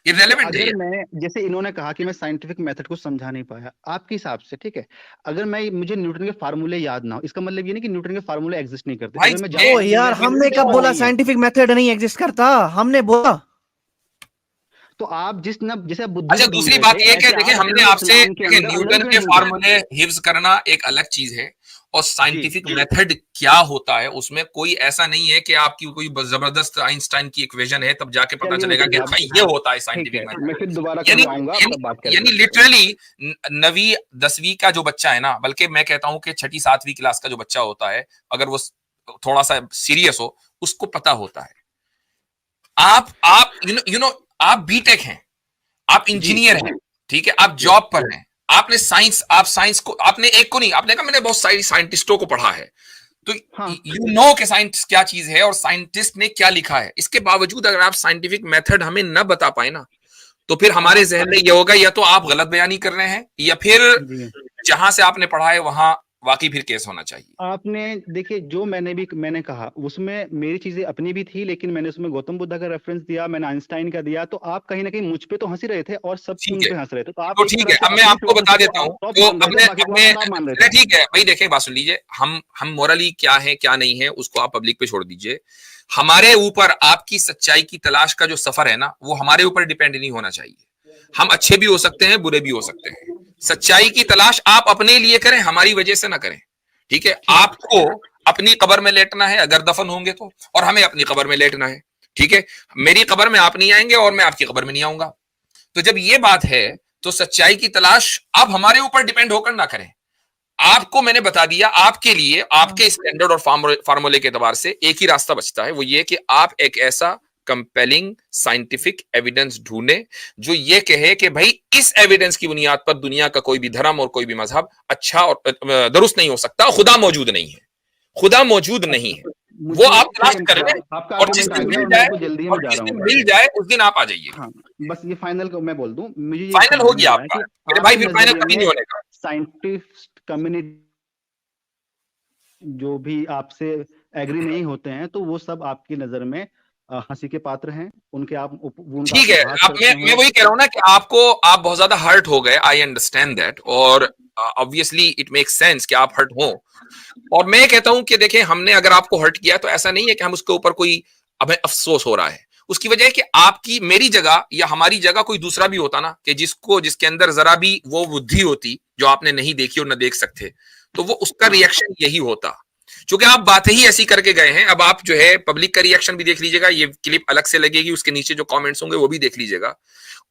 irrelevant है। अगर मैं, जैसे इन्होंने कहा कि मैं साइंटिफिक मेथड को समझा नहीं पाया आपके हिसाब से, ठीक है, अगर मुझे न्यूटन के फार्मूले याद ना हो, इसका मतलब ये नहीं कि न्यूटन के फार्मूले एग्जिस्ट नहीं करते। भाई, अगर मैं ओ यार, हमने कब बोला साइंटिफिक मेथड नहीं एग्जिस्ट करता? हमने बोला तो आप जैसे बुद्धि अच्छा, को दूसरी ढूंढ बात रहे ये थे, कि ऐसे देखिए, आप हमने इस्लाम आपसे के अंदर न्यूटन अंदर के क्यों फार्मूले हिफ्ज करना एक अलग चीज है, और साइंटिफिक मेथड क्या होता है उसमें कोई ऐसा नहीं है कि आपकी कोई जबरदस्त आइंस्टाइन की इक्वेशन है तब जाके पता चलेगा कि अच्छा ये होता है साइंटिफिक मेथड। मैं फिर दोबारा यानी करवाऊंगा, तब बात करेंगे। यानी लिटरली 9वीं 10वीं का जो बच्चा है ना, बल्कि मैं कहता हूं कि 6ठी 7वीं क्लास का जो बच्चा होता है, अगर वो थोड़ा सा सीरियस हो, उसको पता होता है। आप यू नो आप बीटेक हैं, आप इंजीनियर हैं, ठीक है, आप जॉब पर हैं, आपने साइंस को, आपने एक को नहीं, आपने कहा मैंने बहुत सारी साइंटिस्टों को पढ़ा है, तो यू नो कि साइंटिस्ट क्या चीज है और साइंटिस्ट ने क्या लिखा है। इसके बावजूद अगर आप साइंटिफिक मेथड हमें न बता पाए ना, तो फिर हमारे जहन में ये होगा या तो आप गलत बयानी कर रहे हैं, या फिर जहां से आपने पढ़ा है वहां वाकई फिर केस होना चाहिए। आपने देखिए, जो मैंने कहा उसमें मेरी चीजें अपनी भी थी, लेकिन मैंने उसमें गौतम बुद्ध का रेफरेंस दिया, मैंने आइंस्टाइन का दिया, तो आप कहीं ना कहीं मुझ पे तो हंस ही रहे थे और सब उन पे हंस रहे थे। तो आप ठीक है, अब मैं आपको बता देता हूं, तो अपने ठीक है भाई, देखें बात सुन लीजिए, हम मोरली क्या है क्या नहीं है उसको आप पब्लिक पे छोड़ दीजिए। हमारे ऊपर आपकी सच्चाई की तलाश का जो सफर है ना, वो हमारे ऊपर डिपेंड नहीं होना चाहिए। हम अच्छे भी हो सकते हैं, बुरे भी हो सकते हैं। सच्चाई की तलाश आप अपने लिए करें, हमारी वजह से ना करें, ठीक है? आपको अपनी कब्र में लेटना है अगर दफन होंगे तो, और हमें अपनी कब्र में लेटना है। ठीक है, मेरी कब्र में आप नहीं आएंगे और मैं आपकी कब्र में नहीं आऊंगा। तो जब ये बात है तो सच्चाई की तलाश आप हमारे ऊपर डिपेंड होकर ना करें। आपको मैंने बता दिया, आपके लिए आपके स्टैंडर्ड और फार्मूले के एतबार से एक ही रास्ता बचता है, वो ये कि आप एक ऐसा कंपेलिंग साइंटिफिक एविडेंस ढूंढे जो ये कहे कि भाई इस एविडेंस की बुनियाद पर दुनिया का कोई भी धर्म और कोई भी मजहब अच्छा और दुरुस्त नहीं हो सकता, खुदा मौजूद नहीं है, खुदा मौजूद नहीं है। वो आप तलाश कर रहे हैं और जिस दिन मिल जाए उस दिन आप आ जाइए। हाँ, बस ये फाइनल को मैं बोल दूं, मुझे ये फाइनल हो गया आपका मेरे भाई, फिर फाइनल कभी नहीं होने का। साइंटिस्ट कम्युनिटी जो भी आपसे एग्री नहीं होते हैं तो वो सब आपकी नजर में हंसी के पात्र हैं, उनके आप ठीक है। आप मैं वही कह रहा हूं ना कि आप बहुत ज्यादा हर्ट हो गए, आई अंडरस्टैंड दैट, और ऑब्वियसली इट मेक्स सेंस कि आप हर्ट हो। और मैं कहता हूं कि देखें, हमने अगर आपको हर्ट किया तो ऐसा नहीं है कि हम उसके ऊपर कोई हमें अफसोस हो रहा है। उसकी वजह है कि आपकी मेरी जगह या हमारी जगह कोई दूसरा भी होता ना, कि जिसके अंदर जरा भी वो बुद्धि होती जो आपने नहीं देखी और न देख सकते, तो वो उसका रिएक्शन यही होता। क्योंकि आप बातें ही ऐसी करके गए हैं, अब आप जो है पब्लिक का रिएक्शन भी देख लीजिएगा, ये क्लिप अलग से लगेगी, उसके नीचे जो कमेंट्स होंगे वो भी देख लीजिएगा।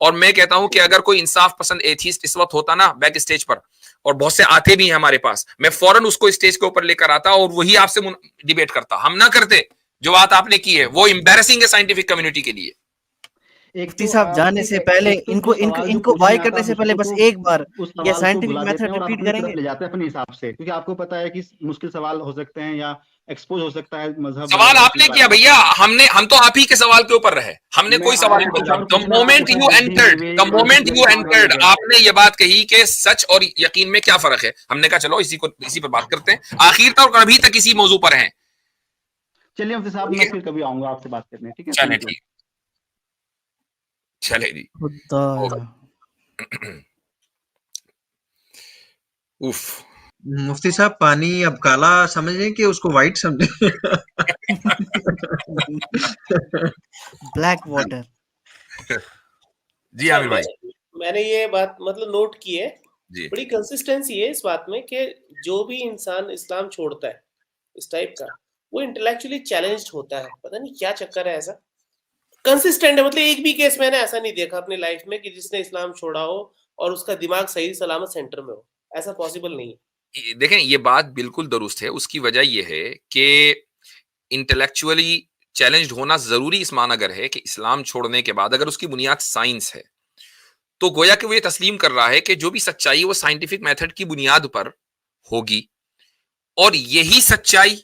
और मैं कहता हूं कि अगर कोई इंसाफ पसंद एथीस्ट इस वक्त होता ना बैक स्टेज पर, और बहुत से आते भी हैं हमारे पास, मैं फौरन उसको स्टेज के ऊपर लेकर आता और वही आपसे डिबेट करता। हम ना करते जो बात आपने की है, वो एम्बैरेसिंग है साइंटिफिक कम्युनिटी के लिए। मुफ्ती साहब जाने से पहले इनको बाय करने से पहले बस एक बार ये साइंटिफिक मेथड रिपीट करेंगे, ले जाते हैं अपने हिसाब से, क्योंकि आपको पता है कि मुश्किल सवाल हो सकते हैं या एक्सपोज हो सकता है मजहब। सवाल आपने किया भैया, हम तो आप ही के सवाल के ऊपर रहे, हमने कोई सवाल नहीं पूछा। द मोमेंट यू एंटर्ड आपने ये बात कही कि सच और यकीन में क्या फर्क है, हमने कहा चलो इसी पर बात करते हैं। आखिर तक अभी तक इसी मौजू पर हैं। चलिए मुफ्ती साहब, मैं फिर कभी आऊंगा आपसे बात करने, ठीक है? चले ठीक, चले जी। उफ, मुफ्ती साहब पानी अब काला समझें कि उसको व्हाइट समझें? Black water. जी आमिर भाई, मैंने ये बात मतलब नोट की है, बड़ी कंसिस्टेंसी है इस बात में कि जो भी इंसान इस्लाम छोड़ता है इस टाइप का, वो इंटेलेक्चुअली चैलेंज्ड होता है। पता नहीं क्या चक्कर है, ऐसा कंसिस्टेंट है। मतलब एक भी केस मैंने ऐसा नहीं देखा अपनी लाइफ में कि जिसने इस्लाम छोड़ा हो और उसका दिमाग सही सलामत सेंटर में हो, ऐसा पॉसिबल नहीं है। देखें ये बात बिल्कुल दुरुस्त है। उसकी वजह यह है कि इंटेलेक्चुअली चैलेंज्ड होना जरूरी इस मानगर है कि इस्लाम छोड़ने के बाद अगर उसकी बुनियाद साइंस है तो गोया कि वो ये तस्लीम कर रहा है कि जो भी सच्चाई वो साइंटिफिक मेथड की बुनियाद पर होगी, और यही सच्चाई,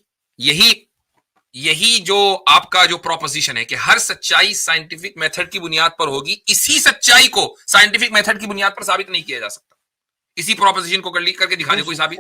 यही जो आपका जो प्रोपोजिशन है कि हर सच्चाई साइंटिफिक मेथड की बुनियाद पर होगी, इसी सच्चाई को साइंटिफिक मेथड की बुनियाद पर साबित नहीं किया जा सकता। इसी प्रोपोजिशन को करके दिखाने कोई साबित